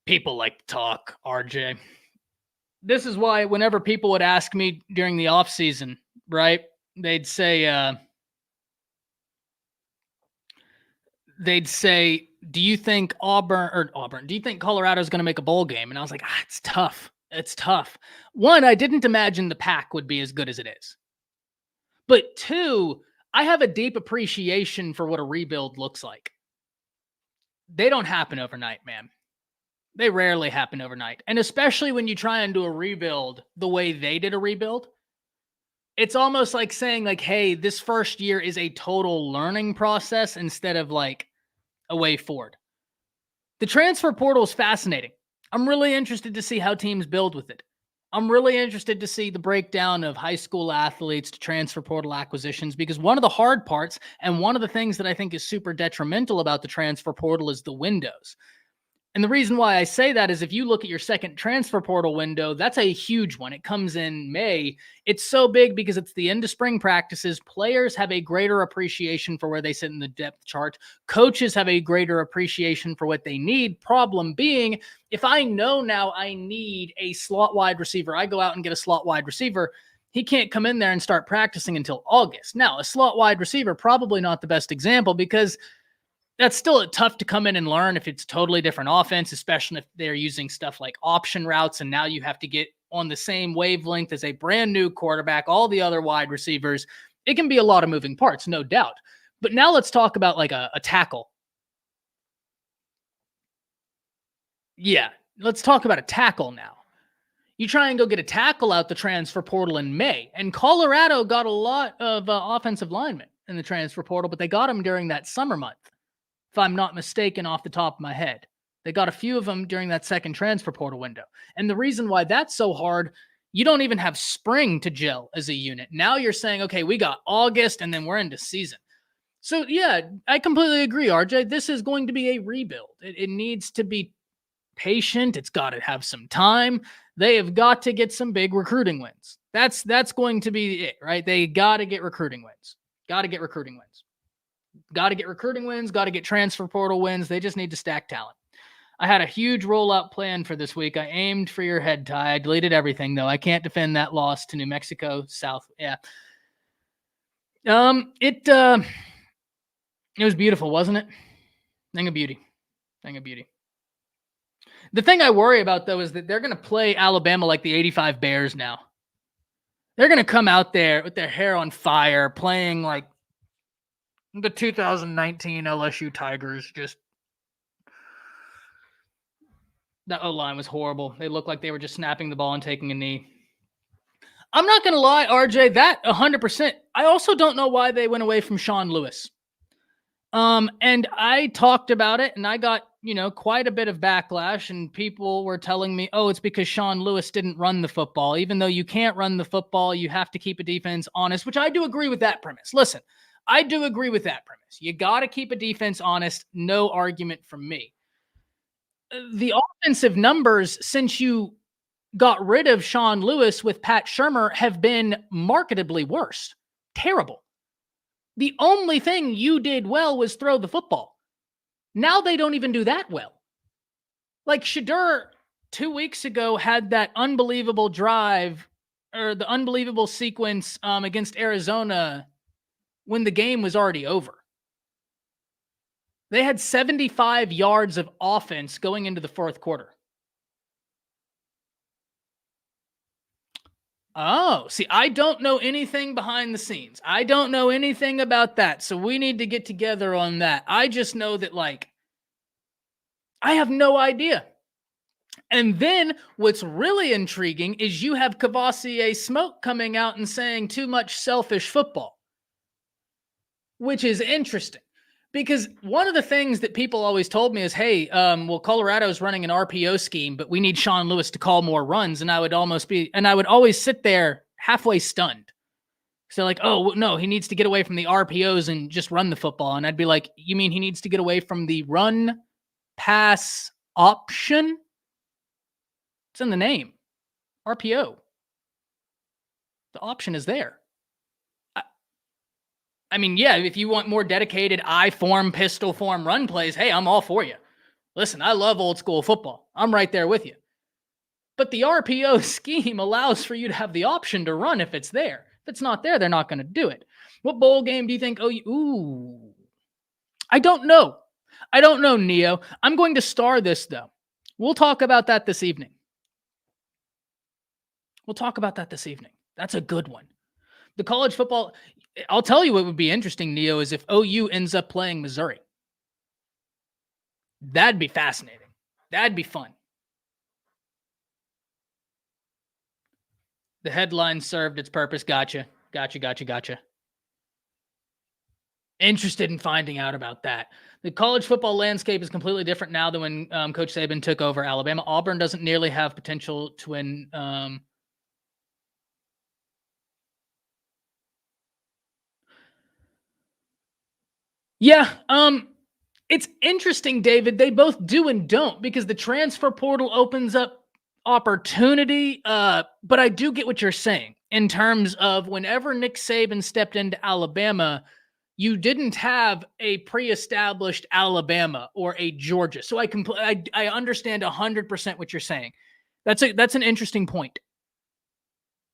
People like to talk, RJ. This is why whenever people would ask me during the off season, right? They'd say, do you think do you think Colorado's going to make a bowl game? And I was like, it's tough. It's tough. One, I didn't imagine the pack would be as good as it is. But two, I have a deep appreciation for what a rebuild looks like. They don't happen overnight, man. They rarely happen overnight. And especially when you try and do a rebuild the way they did a rebuild, it's almost like saying like, hey, this first year is a total learning process instead of like a way forward. The transfer portal is fascinating. I'm really interested to see how teams build with it. I'm really interested to see the breakdown of high school athletes to transfer portal acquisitions, because one of the hard parts and one of the things that I think is super detrimental about the transfer portal is the windows. And the reason why I say that is if you look at your second transfer portal window, that's a huge one. It comes in May. It's so big because it's the end of spring practices. Players have a greater appreciation for where they sit in the depth chart. Coaches have a greater appreciation for what they need. Problem being, if I know now I need a slot wide receiver, I go out and get a slot wide receiver. He can't come in there and start practicing until August. Now, a slot wide receiver, probably not the best example because that's still tough to come in and learn if it's totally different offense, especially if they're using stuff like option routes. And now you have to get on the same wavelength as a brand new quarterback, all the other wide receivers. It can be a lot of moving parts, no doubt. But now let's talk about like a tackle. Yeah, let's talk about a tackle now. You try and go get a tackle out the transfer portal in May. And Colorado got a lot of offensive linemen in the transfer portal, but they got them during that summer month. If I'm not mistaken off the top of my head. They got a few of them during that second transfer portal window. And the reason why that's so hard, you don't even have spring to gel as a unit. Now you're saying, okay, we got August and then we're into season. So yeah, I completely agree, RJ. This is going to be a rebuild. It needs to be patient. It's got to have some time. They have got to get some big recruiting wins. That's going to be it, right? They got to get recruiting wins. Got to get recruiting wins. Got to get recruiting wins, got to get transfer portal wins. They just need to stack talent. I had a huge rollout plan for this week. I aimed for your head tie. I deleted everything, though. I can't defend that loss to New Mexico South. Yeah. It was beautiful, wasn't it? Thing of beauty. Thing of beauty. The thing I worry about, though, is that they're going to play Alabama like the 85 Bears now. They're going to come out there with their hair on fire, playing like the 2019 LSU Tigers. Just that O-line was horrible. They looked like they were just snapping the ball and taking a knee. I'm not going to lie, RJ, that 100%. I also don't know why they went away from Sean Lewis. And I talked about it and I got, quite a bit of backlash, and people were telling me, oh, it's because Sean Lewis didn't run the football. Even though you can't run the football, you have to keep a defense honest, which I do agree with that premise. Listen, I do agree with that premise. You got to keep a defense honest. No argument from me. The offensive numbers since you got rid of Sean Lewis with Pat Shurmur have been marketably worse. Terrible. The only thing you did well was throw the football. Now they don't even do that well. Like Shedeur 2 weeks ago had that unbelievable drive, or the unbelievable sequence against Arizona when the game was already over. They had 75 yards of offense going into the fourth quarter. Oh, see, I don't know anything behind the scenes. I don't know anything about that. So we need to get together on that. I just know that, I have no idea. And then what's really intriguing is you have Cavassier Smoke coming out and saying too much selfish football, which is interesting. Because one of the things that people always told me is, hey, Colorado's running an RPO scheme, but we need Sean Lewis to call more runs. And I would always sit there halfway stunned. So like, oh, no, he needs to get away from the RPOs and just run the football. And I'd be like, you mean he needs to get away from the run pass option? It's in the name. RPO. The option is there. I mean, yeah, if you want more dedicated I form, pistol form run plays, hey, I'm all for you. Listen, I love old school football. I'm right there with you. But the RPO scheme allows for you to have the option to run if it's there. If it's not there, they're not going to do it. What bowl game do you think? Ooh. I don't know. I don't know, Neo. I'm going to star this, though. We'll talk about that this evening. That's a good one. The college football, I'll tell you what would be interesting, Neo, is if OU ends up playing Missouri. That'd be fascinating. That'd be fun. The headline served its purpose. Gotcha. Interested in finding out about that. The college football landscape is completely different now than when Coach Saban took over Alabama. Auburn doesn't nearly have potential to win. Yeah. It's interesting, David. They both do and don't, because the transfer portal opens up opportunity. But I do get what you're saying in terms of whenever Nick Saban stepped into Alabama, you didn't have a pre-established Alabama or a Georgia. So I understand 100% what you're saying. That's an interesting point.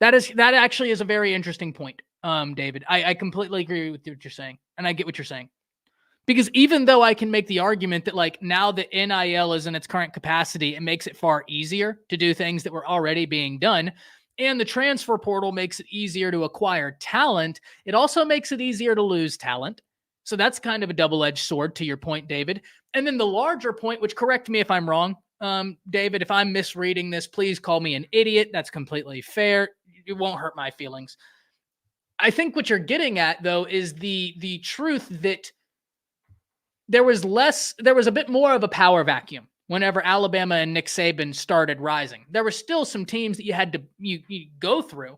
That actually is a very interesting point, David. I completely agree with what you're saying, and I get what you're saying. Because even though I can make the argument that, like, now that NIL is in its current capacity, it makes it far easier to do things that were already being done, and the transfer portal makes it easier to acquire talent, it also makes it easier to lose talent. So that's kind of a double-edged sword, to your point, David. And then the larger point, which, correct me if I'm wrong, David, if I'm misreading this, please call me an idiot. That's completely fair. It won't hurt my feelings. I think what you're getting at, though, is the truth that there was a bit more of a power vacuum whenever Alabama and Nick Saban started rising. There were still some teams that you had to you go through.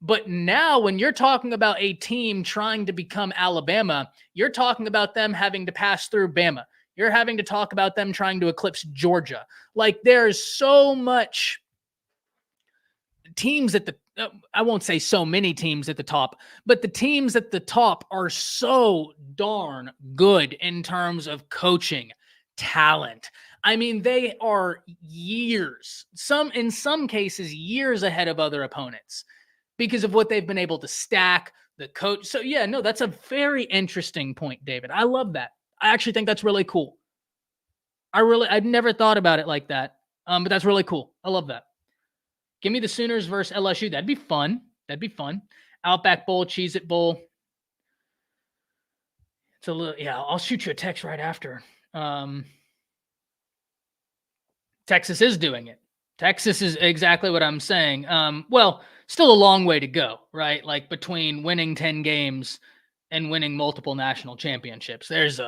But now when you're talking about a team trying to become Alabama, you're talking about them having to pass through Bama. You're having to talk about them trying to eclipse Georgia. Like, there's so much teams at the I won't say so many teams at the top, but the teams at the top are so darn good in terms of coaching, talent. I mean, they are years, in some cases, years ahead of other opponents because of what they've been able to stack, the coach. So yeah, no, that's a very interesting point, David. I love that. I actually think that's really cool. I'd never thought about it like that. But that's really cool. I love that. Give me the Sooners versus LSU. That'd be fun. Outback Bowl, Cheez-It Bowl. It's a little, yeah, I'll shoot you a text right after. Texas is doing it. Texas is exactly what I'm saying. Well, still a long way to go, right? Like, between winning 10 games and winning multiple national championships. There's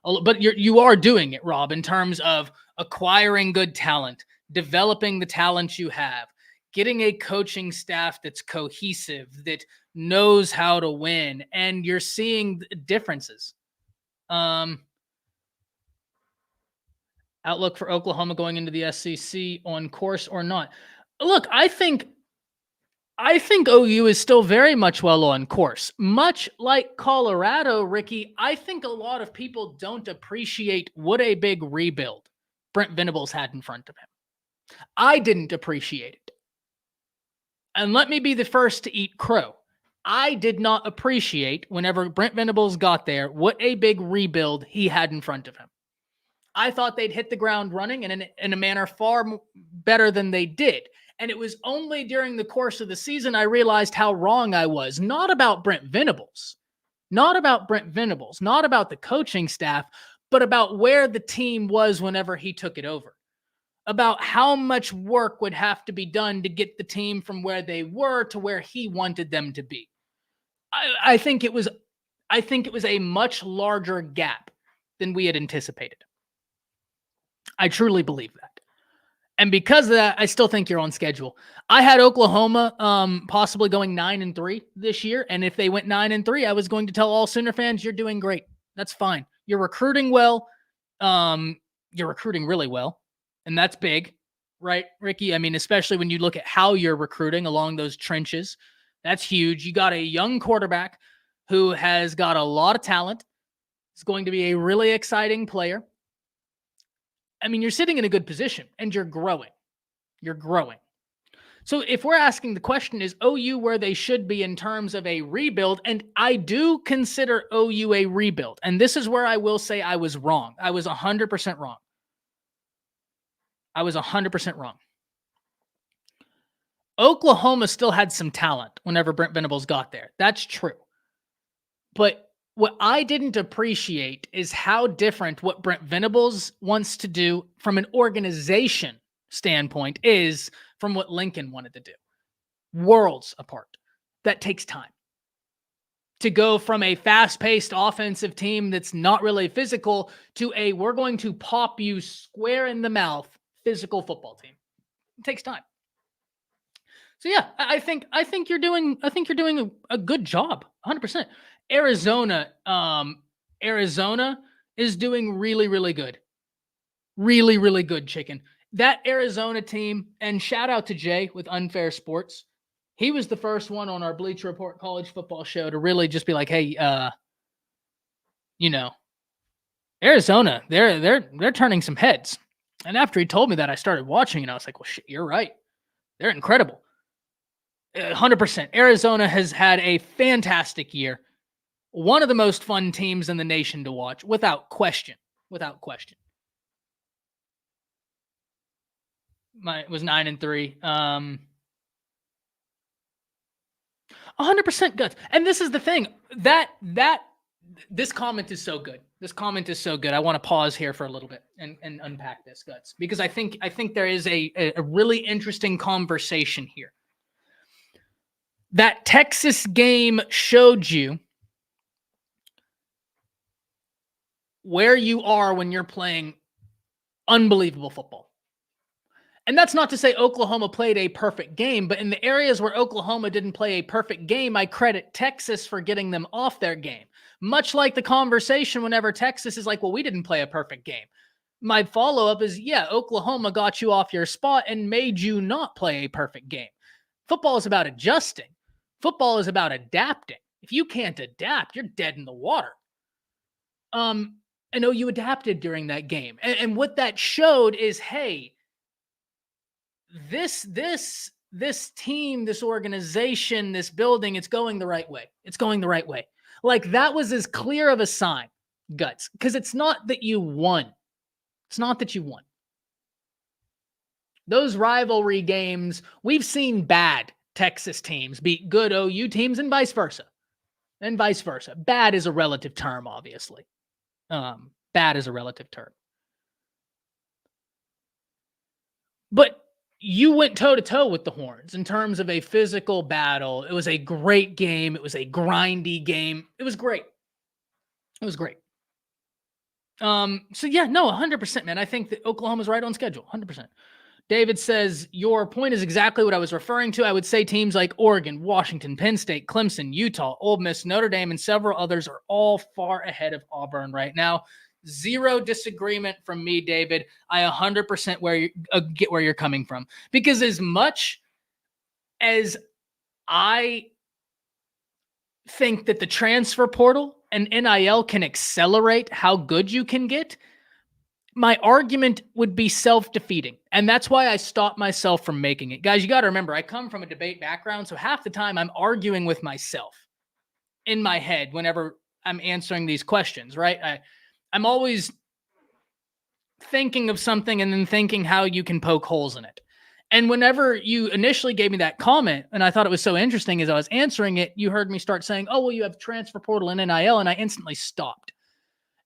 but you are doing it, Rob, in terms of acquiring good talent, developing the talent you have, getting a coaching staff that's cohesive, that knows how to win, and you're seeing differences. Outlook for Oklahoma going into the SEC, on course or not? Look, I think OU is still very much well on course. Much like Colorado, Ricky, I think a lot of people don't appreciate what a big rebuild Brent Venables had in front of him. I didn't appreciate it. And let me be the first to eat crow. I did not appreciate, whenever Brent Venables got there, what a big rebuild he had in front of him. I thought they'd hit the ground running in a manner far better than they did. And it was only during the course of the season I realized how wrong I was. Not about Brent Venables, not about the coaching staff, but about where the team was whenever he took it over. About how much work would have to be done to get the team from where they were to where he wanted them to be. I think it was a much larger gap than we had anticipated. I truly believe that. And because of that, I still think you're on schedule. I had Oklahoma possibly going 9-3 this year. And if they went 9-3, I was going to tell all Sooner fans, you're doing great. That's fine. You're recruiting well. You're recruiting really well. And that's big, right, Ricky? I mean, especially when you look at how you're recruiting along those trenches. That's huge. You got a young quarterback who has got a lot of talent. He's going to be a really exciting player. I mean, you're sitting in a good position and you're growing. You're growing. So if we're asking the question, is OU where they should be in terms of a rebuild? And I do consider OU a rebuild. And this is where I will say I was wrong. I was 100% wrong. I was 100% wrong. Oklahoma still had some talent whenever Brent Venables got there. That's true. But what I didn't appreciate is how different what Brent Venables wants to do from an organization standpoint is from what Lincoln wanted to do. Worlds apart. That takes time. To go from a fast-paced offensive team that's not really physical to a we're going to pop you square in the mouth physical football team. It takes time. So yeah, I think you're doing a good job, 100%. Arizona is doing really, really good. Really, really good, chicken. That Arizona team, and shout out to Jay with Unfair Sports. He was the first one on our Bleacher Report college football show to really just be like, hey, Arizona, they're turning some heads. And after he told me that, I started watching and I was like, well, shit, you're right. They're incredible. 100%. Arizona has had a fantastic year. One of the most fun teams in the nation to watch, without question. Without question. It was 9-3. 100% guts. And this is the thing. This comment is so good. This comment is so good. I want to pause here for a little bit and unpack this, Guts, because I think there is a really interesting conversation here. That Texas game showed you where you are when you're playing unbelievable football. And that's not to say Oklahoma played a perfect game, but in the areas where Oklahoma didn't play a perfect game, I credit Texas for getting them off their game. Much like the conversation whenever Texas is like, well, we didn't play a perfect game. My follow-up is, yeah, Oklahoma got you off your spot and made you not play a perfect game. Football is about adjusting. Football is about adapting. If you can't adapt, you're dead in the water. I know you adapted during that game. And what that showed is, hey, this team, this organization, this building, it's going the right way. It's going the right way. Like, that was as clear of a sign, Guts, because it's not that you won. It's not that you won. Those rivalry games, we've seen bad Texas teams beat good OU teams and vice versa. And vice versa. Bad is a relative term, obviously. Bad is a relative term. But you went toe-to-toe with the Horns in terms of a physical battle. It was a great game. It was a grindy game. It was great. It was great. So yeah, no, 100%, man. I think that Oklahoma's right on schedule, 100%. David says, your point is exactly what I was referring to. I would say teams like Oregon, Washington, Penn State, Clemson, Utah, Ole Miss, Notre Dame, and several others are all far ahead of Auburn right now. Zero disagreement from me, David. I 100% get where you're coming from. Because as much as I think that the transfer portal and NIL can accelerate how good you can get, my argument would be self-defeating. And that's why I stopped myself from making it. Guys, you got to remember, I come from a debate background, so half the time I'm arguing with myself in my head whenever I'm answering these questions, right? I'm always thinking of something and then thinking how you can poke holes in it. And whenever you initially gave me that comment, and I thought it was so interesting as I was answering it, you heard me start saying, oh, well, you have transfer portal and NIL, and I instantly stopped.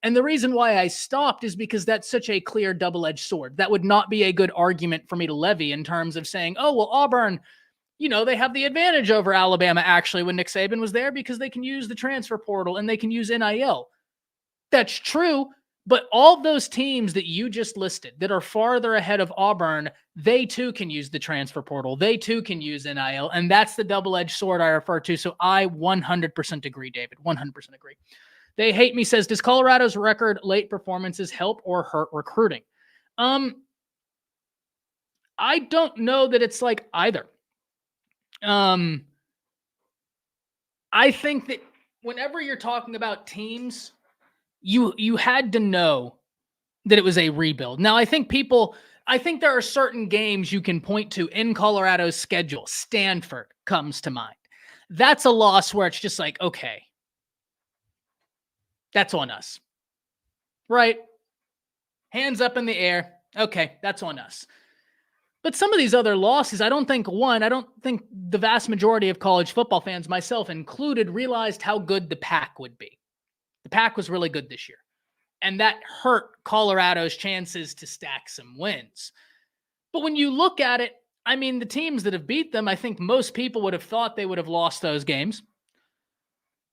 And the reason why I stopped is because that's such a clear double-edged sword. That would not be a good argument for me to levy in terms of saying, oh, well, Auburn, they have the advantage over Alabama actually when Nick Saban was there because they can use the transfer portal and they can use NIL. That's true, but all those teams that you just listed that are farther ahead of Auburn, they too can use the transfer portal. They too can use NIL, and that's the double-edged sword I refer to. So I 100% agree, David, 100% agree. They Hate Me says, does Colorado's record late performances help or hurt recruiting? I don't know that it's like either. I think that whenever you're talking about teams, you had to know that it was a rebuild. Now, I think there are certain games you can point to in Colorado's schedule. Stanford comes to mind. That's a loss where it's just like, okay, that's on us, right? Hands up in the air. Okay, that's on us. But some of these other losses, I don't think the vast majority of college football fans, myself included, realized how good the Pac would be. The Pac was really good this year. And that hurt Colorado's chances to stack some wins. But when you look at it, I mean, the teams that have beat them, I think most people would have thought they would have lost those games.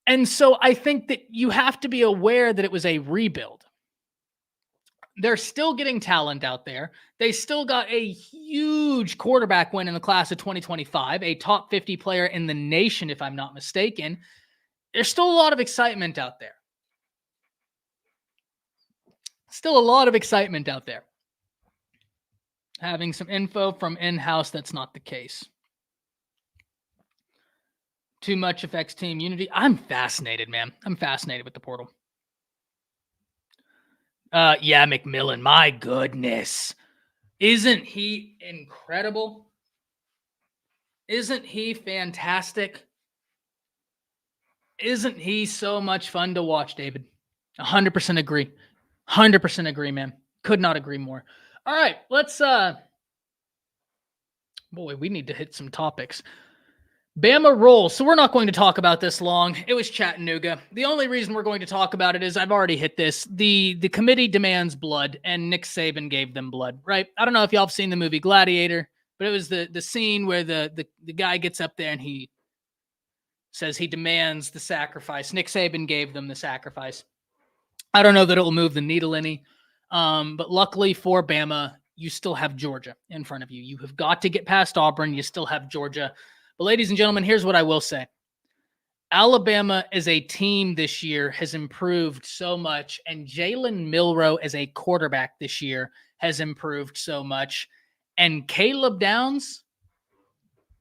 And so I think that you have to be aware that it was a rebuild. They're still getting talent out there. They still got a huge quarterback win in the class of 2025, a top 50 player in the nation, if I'm not mistaken. There's still a lot of excitement out there. Still a lot of excitement out there. Having some info from in-house, that's not the case. Too much affects team unity. I'm fascinated, man. I'm fascinated with the portal. Yeah, McMillan. My goodness. Isn't he incredible? Isn't he fantastic? Isn't he so much fun to watch, David? 100% agree. 100% agree, man. Could not agree more. All right, let's boy, we need to hit some topics. Bama rolls. So we're not going to talk about this long. It was Chattanooga. The only reason we're going to talk about it is I've already hit this. The committee demands blood, and Nick Saban gave them blood, right? I don't know if y'all have seen the movie Gladiator, but it was the scene where the guy gets up there and he says he demands the sacrifice. Nick Saban gave them the sacrifice. I don't know that it will move the needle any, but luckily for Bama, you still have Georgia in front of you. You have got to get past Auburn. You still have Georgia. But ladies and gentlemen, here's what I will say. Alabama as a team this year has improved so much, and Jalen Milroe as a quarterback this year has improved so much. And Caleb Downs,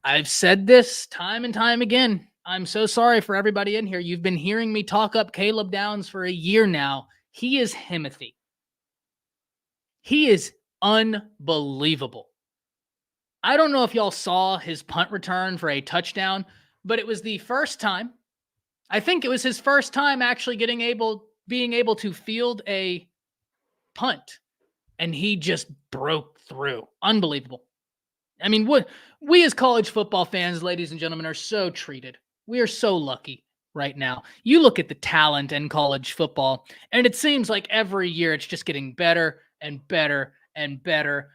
I've said this time and time again. I'm so sorry for everybody in here. You've been hearing me talk up Caleb Downs for a year now. He is Himothy. He is unbelievable. I don't know if y'all saw his punt return for a touchdown, but it was the first time. I think it was his first time actually being able to field a punt, and he just broke through. Unbelievable. I mean, we as college football fans, ladies and gentlemen, are so treated. We are so lucky right now. You look at the talent in college football, and it seems like every year it's just getting better and better and better.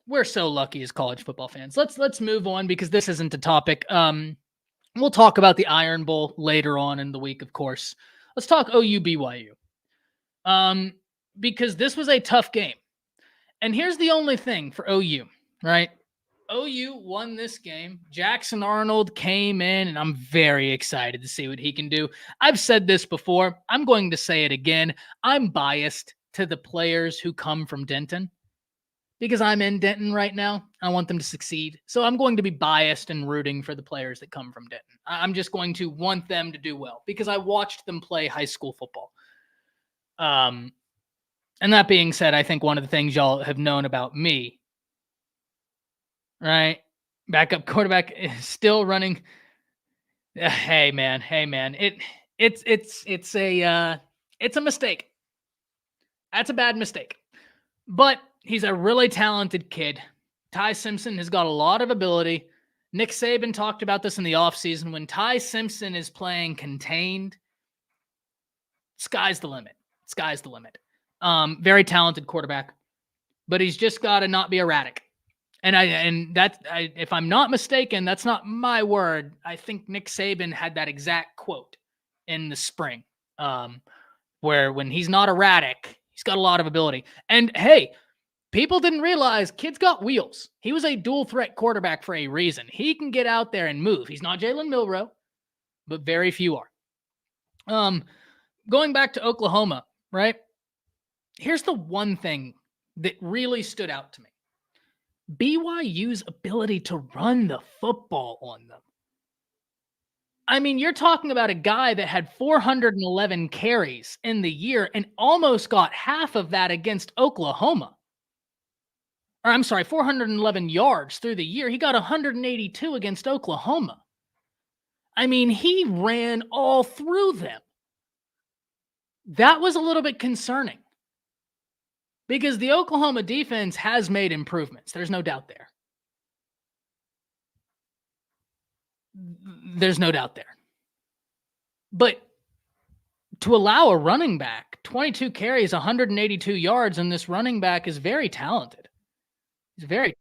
We're so lucky as college football fans. Let's move on because this isn't a topic. We'll talk about the Iron Bowl later on in the week, of course. Let's talk OU BYU. Because this was a tough game. And here's the only thing for OU, right? OU won this game. Jackson Arnold came in, and I'm very excited to see what he can do. I've said this before. I'm going to say it again. I'm biased to the players who come from Denton because I'm in Denton right now. I want them to succeed. So I'm going to be biased and rooting for the players that come from Denton. I'm just going to want them to do well because I watched them play high school football. And that being said, I think one of the things y'all have known about me, right? Backup quarterback is still running. Hey man. It's a mistake. That's a bad mistake. But he's a really talented kid. Ty Simpson has got a lot of ability. Nick Saban talked about this in the offseason. When Ty Simpson is playing contained, sky's the limit. Sky's the limit. Very talented quarterback, but he's just got to not be erratic. If I'm not mistaken, that's not my word. I think Nick Saban had that exact quote in the spring, where when he's not erratic, he's got a lot of ability. And hey, people didn't realize kid's got wheels. He was a dual threat quarterback for a reason. He can get out there and move. He's not Jalen Milroe, but very few are. Going back to Oklahoma, right? Here's the one thing that really stood out to me. BYU's ability to run the football on them. I mean, you're talking about a guy that had 411 carries in the year and almost got half of that against Oklahoma. Or I'm sorry, 411 yards through the year. He got 182 against Oklahoma. I mean, he ran all through them. That was a little bit concerning because the Oklahoma defense has made improvements. There's no doubt there. There's no doubt there. But to allow a running back 22 carries, 182 yards, and this running back is very talented. He's very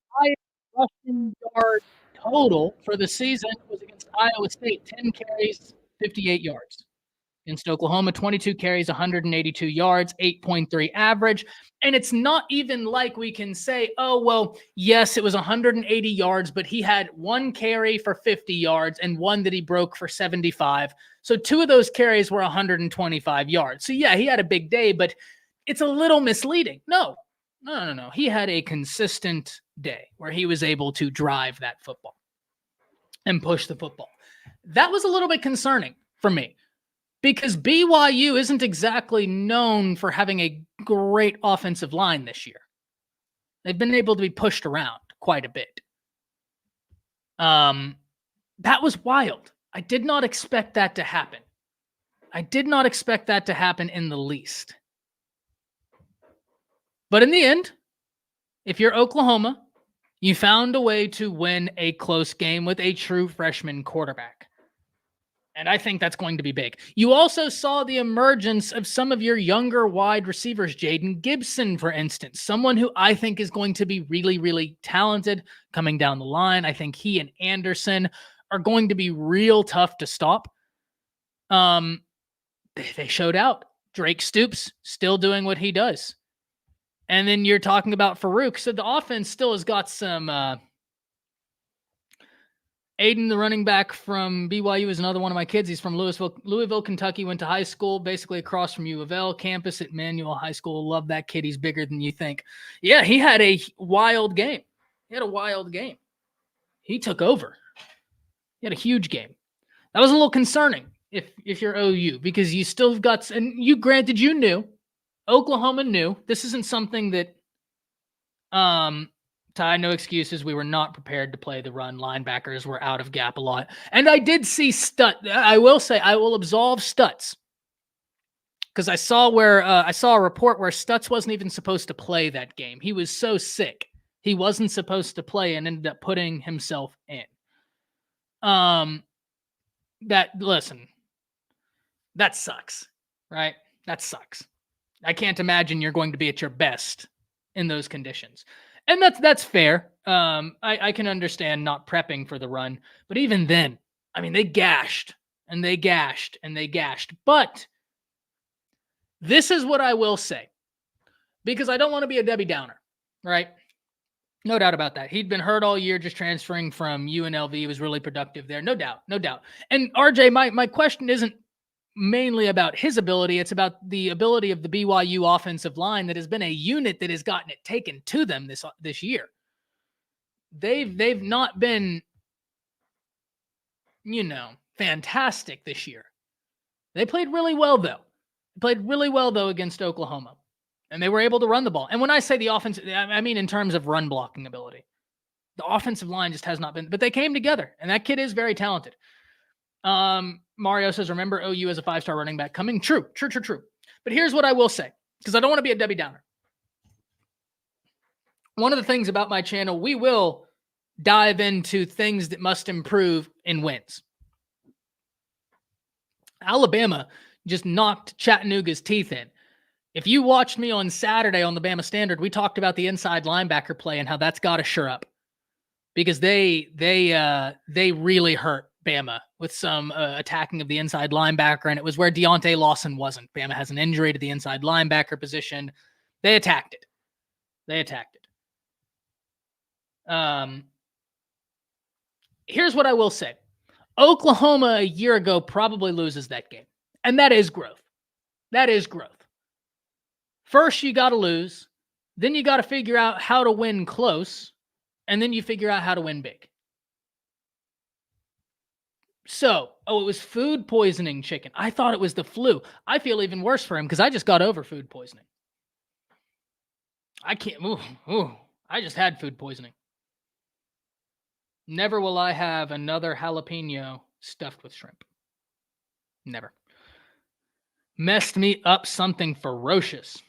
highest rushing yard total for the season was against Iowa State, 10 carries, 58 yards. Against Oklahoma, 22 carries, 182 yards, 8.3 average. And it's not even like we can say, oh, well, yes, it was 180 yards, but he had one carry for 50 yards and one that he broke for 75. So two of those carries were 125 yards. So yeah, he had a big day, but it's a little misleading. No. He had a consistent day where he was able to drive that football and push the football. That was a little bit concerning for me, because BYU isn't exactly known for having a great offensive line this year. They've been able to be pushed around quite a bit. That was wild. I did not expect that to happen. I did not expect that to happen in the least. But in the end, if you're Oklahoma, you found a way to win a close game with a true freshman quarterback. And I think that's going to be big. You also saw the emergence of some of your younger wide receivers, Jaden Gibson, for instance, someone who I think is going to be really, really talented coming down the line. I think he and Anderson are going to be real tough to stop. They showed out. Drake Stoops still doing what he does. And then you're talking about Farouk. So the offense still has got some... Aiden, the running back from BYU, is another one of my kids. He's from Louisville, Kentucky, went to high school, basically across from U of L campus at Manual High School. Love that kid. He's bigger than you think. Yeah, he had a wild game. He took over. He had a huge game. That was a little concerning if you're OU, because you still have got, and you granted you knew, Oklahoma knew. This isn't something that, Ty, no excuses. We were not prepared to play the run. Linebackers were out of gap a lot. And I did see I will say, I will absolve Stutz, because I saw a report where Stutz wasn't even supposed to play that game. He was so sick. He wasn't supposed to play and ended up putting himself in. Listen, that sucks, right? That sucks. I can't imagine you're going to be at your best in those conditions. And that's fair. I can understand not prepping for the run, but even then, I mean, they gashed and they gashed and they gashed. But this is what I will say, because I don't want to be a Debbie Downer, right? No doubt about that. He'd been hurt all year, just transferring from UNLV. He was really productive there. No doubt. And RJ, my question isn't mainly about his ability. It's about the ability of the BYU offensive line that has been a unit that has gotten it taken to them this year. They've not been, fantastic this year. They played really well though against Oklahoma, and they were able to run the ball. And when I say the offense, I mean in terms of run blocking ability. The offensive line just has not been, but they came together, and that kid is very talented. Mario says, remember OU as a 5-star running back coming? True. But here's what I will say, because I don't want to be a Debbie Downer. One of the things about my channel, we will dive into things that must improve in wins. Alabama just knocked Chattanooga's teeth in. If you watched me on Saturday on the Bama Standard, we talked about the inside linebacker play and how that's got to shore up, because they really hurt Bama with some attacking of the inside linebacker, and it was where Deontay Lawson wasn't. Bama has an injury to the inside linebacker position. They attacked it. Here's what I will say. Oklahoma a year ago probably loses that game, and that is growth. First, you got to lose. Then you got to figure out how to win close, and then you figure out how to win big. It was food poisoning chicken. I thought it was the flu. I feel even worse for him because I just got over food poisoning. I can't. I just had food poisoning. Never will I have another jalapeno stuffed with shrimp. Never. Messed me up something ferocious.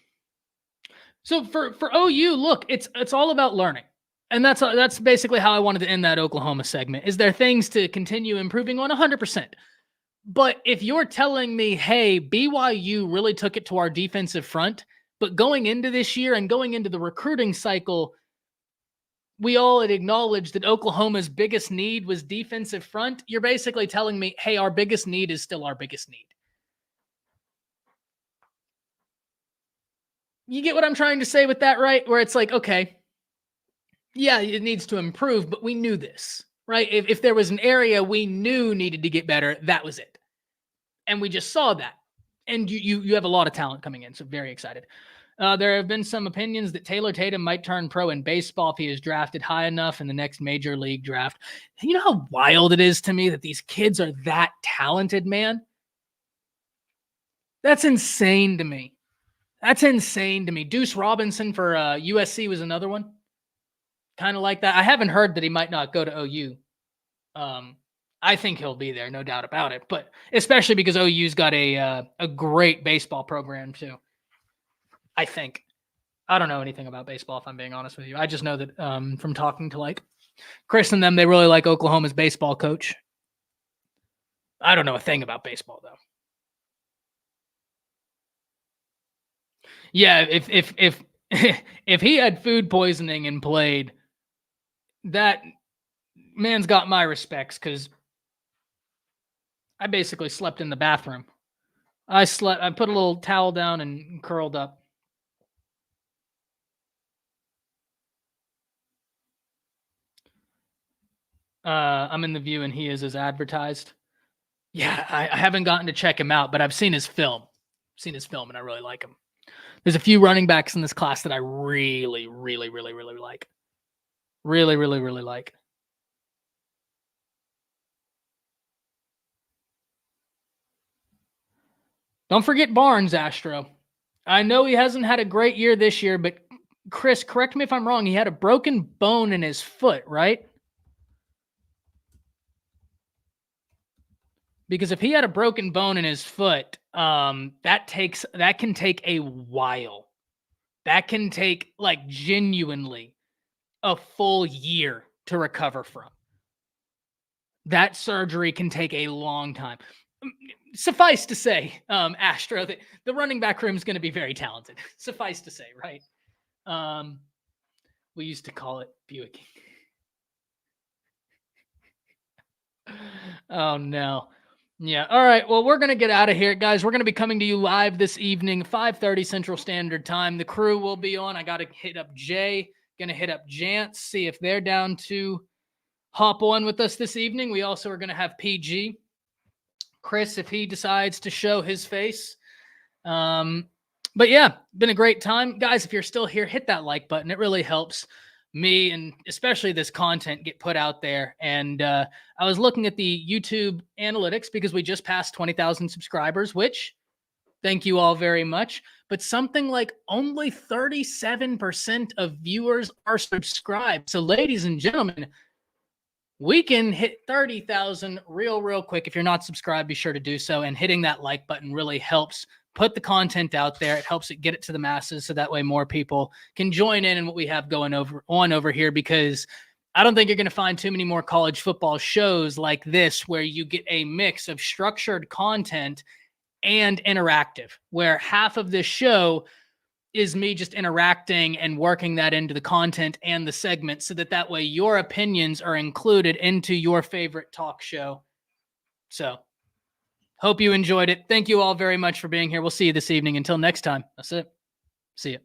So for OU, look, it's all about learning. And that's basically how I wanted to end that Oklahoma segment. Is there things to continue improving on? 100%. But if you're telling me, hey, BYU really took it to our defensive front, but going into this year and going into the recruiting cycle, we all had acknowledged that Oklahoma's biggest need was defensive front, you're basically telling me, hey, our biggest need is still our biggest need. You get what I'm trying to say with that, right? Where it's like, okay, yeah, it needs to improve, but we knew this, right? If there was an area we knew needed to get better, that was it. And we just saw that. And you have a lot of talent coming in, so very excited. There have been some opinions that Taylor Tatum might turn pro in baseball if he is drafted high enough in the next major league draft. You know how wild it is to me that these kids are that talented, man? That's insane to me. That's insane to me. Deuce Robinson for USC was another one. Kind of like that. I haven't heard that he might not go to OU. I think he'll be there, no doubt about it. But especially because OU's got a great baseball program too. I think. I don't know anything about baseball, if I'm being honest with you. I just know that from talking to like Chris and them, they really like Oklahoma's baseball coach. I don't know a thing about baseball though. Yeah, if if he had food poisoning and played, that man's got my respects because I basically slept in the bathroom. I put a little towel down and curled up. I'm in the view and he is as advertised. Yeah, I haven't gotten to check him out, but I've seen his film. And I really like him. There's a few running backs in this class that I really, really, really, really like. Really, really, really like. Don't forget Barnes, Astro. I know he hasn't had a great year this year, but Chris, correct me if I'm wrong. He had a broken bone in his foot, right? Because if he had a broken bone in his foot, that can take a while. That can take like genuinely a full year to recover from. That surgery can take a long time. Suffice to say, Astro, that the running back room is going to be very talented. Suffice to say, right? We used to call it Buick. Oh, no. Yeah. All right. Well, we're going to get out of here, guys. We're going to be coming to you live this evening, 5:30 Central Standard Time. The crew will be on. I got to hit up Jay. Going to hit up Jance, see if they're down to hop on with us this evening. We also are going to have PG. Chris, if he decides to show his face. But yeah, been a great time. Guys, if you're still here, hit that like button. It really helps me and especially this content get put out there. And I was looking at the YouTube analytics because we just passed 20,000 subscribers, which thank you all very much. But something like only 37% of viewers are subscribed. So ladies and gentlemen, we can hit 30,000 real quick. If you're not subscribed, be sure to do so. And hitting that like button really helps put the content out there. It helps it get it to the masses. So that way more people can join in what we have going on over here, because I don't think you're going to find too many more college football shows like this, where you get a mix of structured content and interactive, where half of this show is me just interacting and working that into the content and the segment so that way your opinions are included into your favorite talk show. So hope you enjoyed it. Thank you all very much for being here. We'll see you this evening. Until next time. That's it. See you.